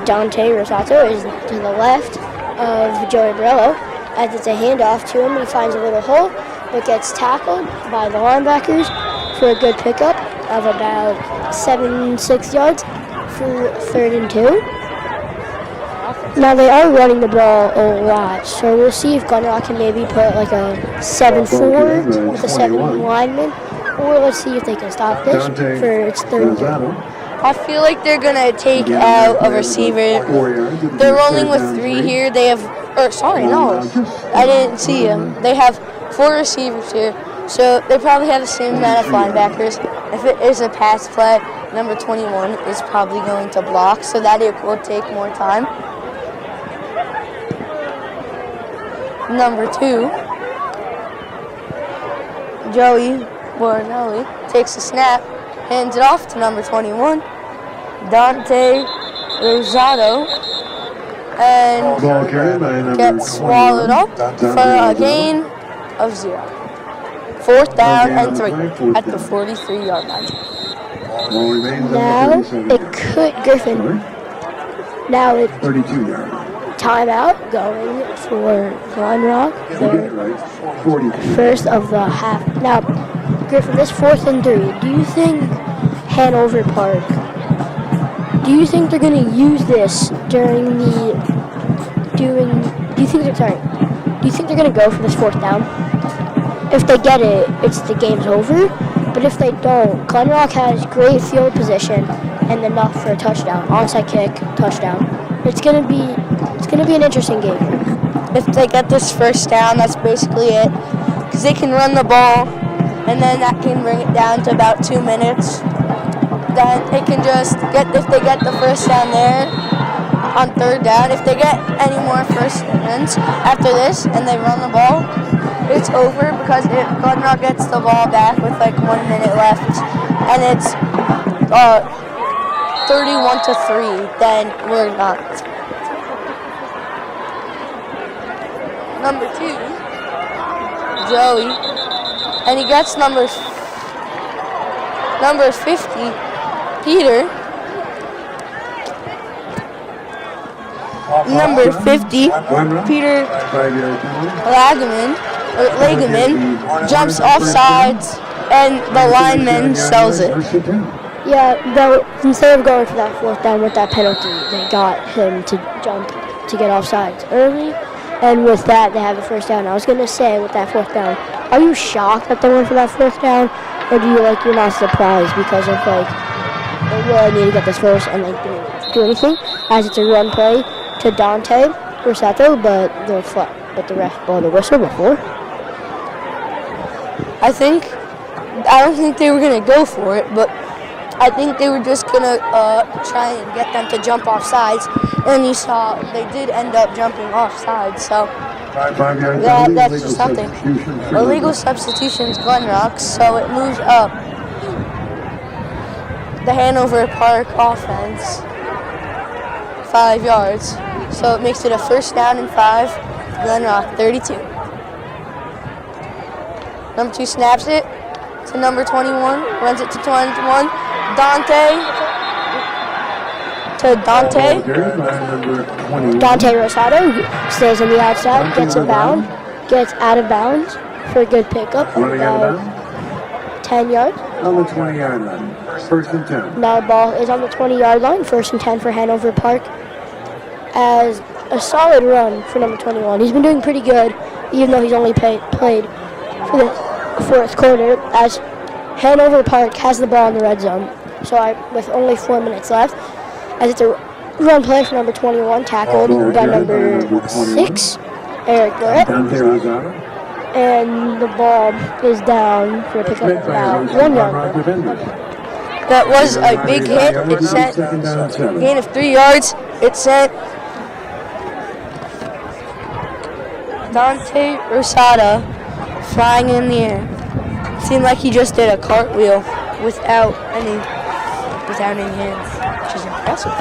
Dante Rosato is to the left of Joey Borello. As it's a handoff to him, he finds a little hole, but gets tackled by the linebackers for a good pickup of about 7-6 yards for 3rd and 2. Now they are running the ball a lot, so we'll see if Glen Rock can maybe put like a 7-4 with a 7 lineman, or let's see if they can stop this for its 3rd and 2. I feel like they're going to take out a receiver. They're rolling with 3 here. They have, I didn't see him. They have 4 receivers here, so they probably have the same amount of linebackers. If it is a pass play, number 21 is probably going to block, so that it will take more time. Number 2, Joey Bornelli takes the snap, hands it off to number 21, Dante Rosado, and gets swallowed up for a gain of 0. 4th down and 3 at the 43-yard line. Now it could Griffin. Now it 32-yard. Timeout going for Glen Rock. First of the half. Now, Griffin, this 4th and 3. Do you think Hanover Park? Do you think they're going to use this during the Do you think they're going to go for this 4th down? If they get it, the game's over. But if they don't, Glen Rock has great field position and enough for a touchdown, onside kick, touchdown. It's gonna be an interesting game. If they get this 1st down, that's basically it, because they can run the ball, and then that can bring it down to about 2 minutes. Then they can just if they get the 1st down there on 3rd down, if they get any more 1st downs after this and they run the ball, it's over, because if Glen Rock gets the ball back with like 1 minute left and it's 31-3, then we're not. Number 2, Joey, and he gets number 50, Peter. Number 50, Peter Lagaman jumps off sides, and the lineman sells it. Yeah, instead of going for that 4th down with that penalty, they got him to jump to get off sides early, and with that, they have the 1st down. I was going to say, with that 4th down, are you shocked that they went for that 4th down, or do you you're not surprised because of they really need to get this first and didn't do anything, as it's a run play to Dante Rosato, but the ref blew the whistle before? I think I don't think they were going to go for it, but I think they were just going to try and get them to jump off sides. And you saw they did end up jumping off sides, so that's just something. Illegal substitutions, Glen Rock, so it moves up the Hanover Park offense 5 yards. So it makes it a first down and 5, Glen Rock 32. Number 2 snaps it to number 21, runs it to 21. Dante. Dante Rosado stays on the outside, gets out of bounds for a good pickup. About 10 yards. On the 20-yard line. First and 10. Now the ball is on the 20-yard line. First and 10 for Hanover Park. As a solid run for number 21. He's been doing pretty good, even though he's only played for the fourth quarter, as Hanover Park has the ball in the red zone. So with only 4 minutes left, as it's a run play for number 21, tackled by number 6, Eric Barrett. And the ball is down for a pickup about 1 yard. That was a big hit. It sent a gain of 3 yards. It sent Dante Rosada flying in the air. It seemed like he just did a cartwheel without any hands, which is impressive.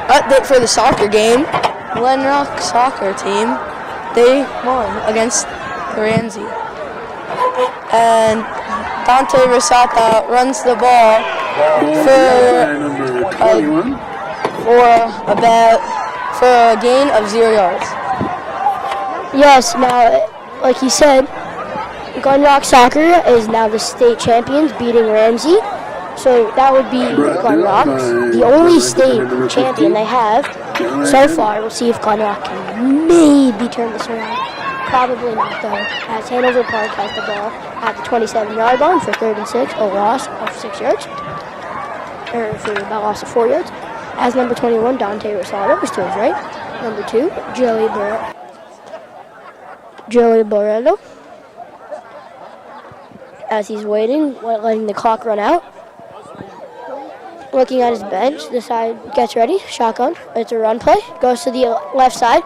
Update for the soccer game. Glen Rock soccer team, they won against Ramsey. And Dante Rosata runs the ball for a gain of 0 yards. Yes, now, like he said, Glen Rock Soccer is now the state champions, beating Ramsey. So that would be Glen Rock, the only state champion they have so far. We'll see if Glen Rock can maybe turn this around. Probably not, though, as Hanover Park has the ball at the 27-yard line for 3rd and 6, a loss of 6 yards, or for about loss of 4 yards. As number 21, Dante Rosado is to his right. Number 2, Joey Borrello. As he's waiting, letting the clock run out. Looking at his bench, the side gets ready, shotgun. It's a run play, goes to the left side,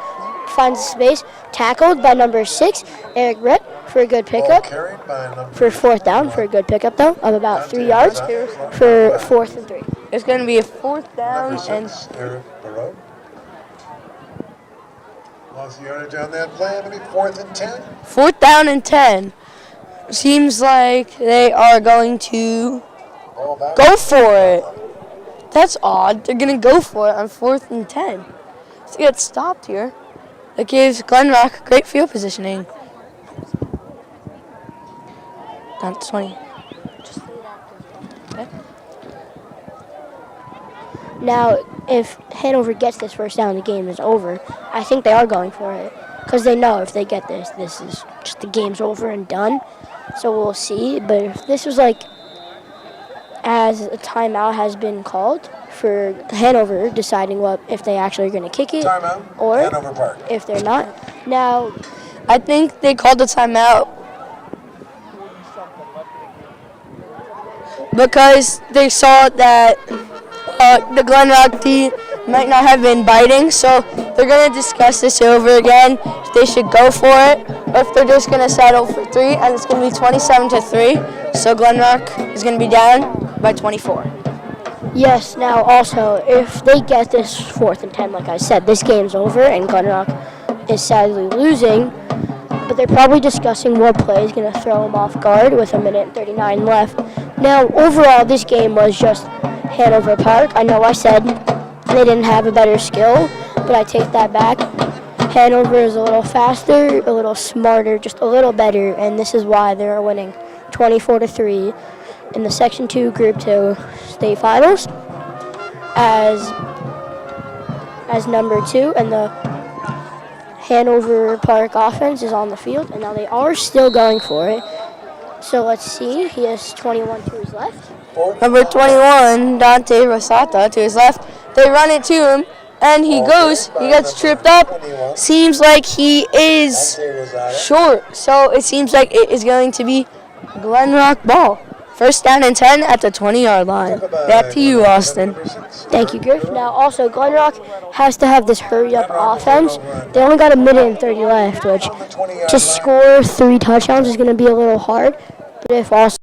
finds space, tackled by number 6, Eric Brett, for a good pickup. For 4th down, for a good pickup though, of about 3 yards for 4th and 3. It's going to be a 4th down and... Lost the yardage on that play. It'll be 4th and 10. 4th down and 10. Seems like they are going to go for it. That's odd. They're going to go for it on 4th and 10. So it gets stopped here. That gives Glen Rock great field positioning. Down to 20. Okay. Now, if Hanover gets this first down, the game is over. I think they are going for it because they know if they get this is just the game's over and done. So we'll see. But if this was like, as a timeout has been called for Hanover deciding if they actually are going to kick it or if they're not. Now, I think they called the timeout because they saw that the Glen Rock team might not have been biting, so they're going to discuss this over again, if they should go for it, or if they're just going to settle for 3, and it's going to be 27-3, so Glen Rock is going to be down by 24. Yes, now also, if they get this 4th and 10, like I said, this game's over, and Glen Rock is sadly losing, but they're probably discussing what play is going to throw them off guard with 1:39 left. Now, overall, this game was just Hanover Park. I know I said they didn't have a better skill, but I take that back. Hanover is a little faster, a little smarter, just a little better, and this is why they're winning 24-3 in the Section 2 Group 2 state finals as number 2, and the Hanover Park offense is on the field, and now they are still going for it. So let's see. He has 21 to his left. Number 21, Dante Rosata, to his left. They run it to him, And he gets tripped up. Seems like he is short. So it seems like it is going to be Glen Rock ball. First down and 10 at the 20-yard line. Back to you, Austin. Thank you, Griff. Now, also, Glen Rock has to have this hurry-up offense. They only got a minute and 30 left, which to score 3 touchdowns is going to be a little hard. But if also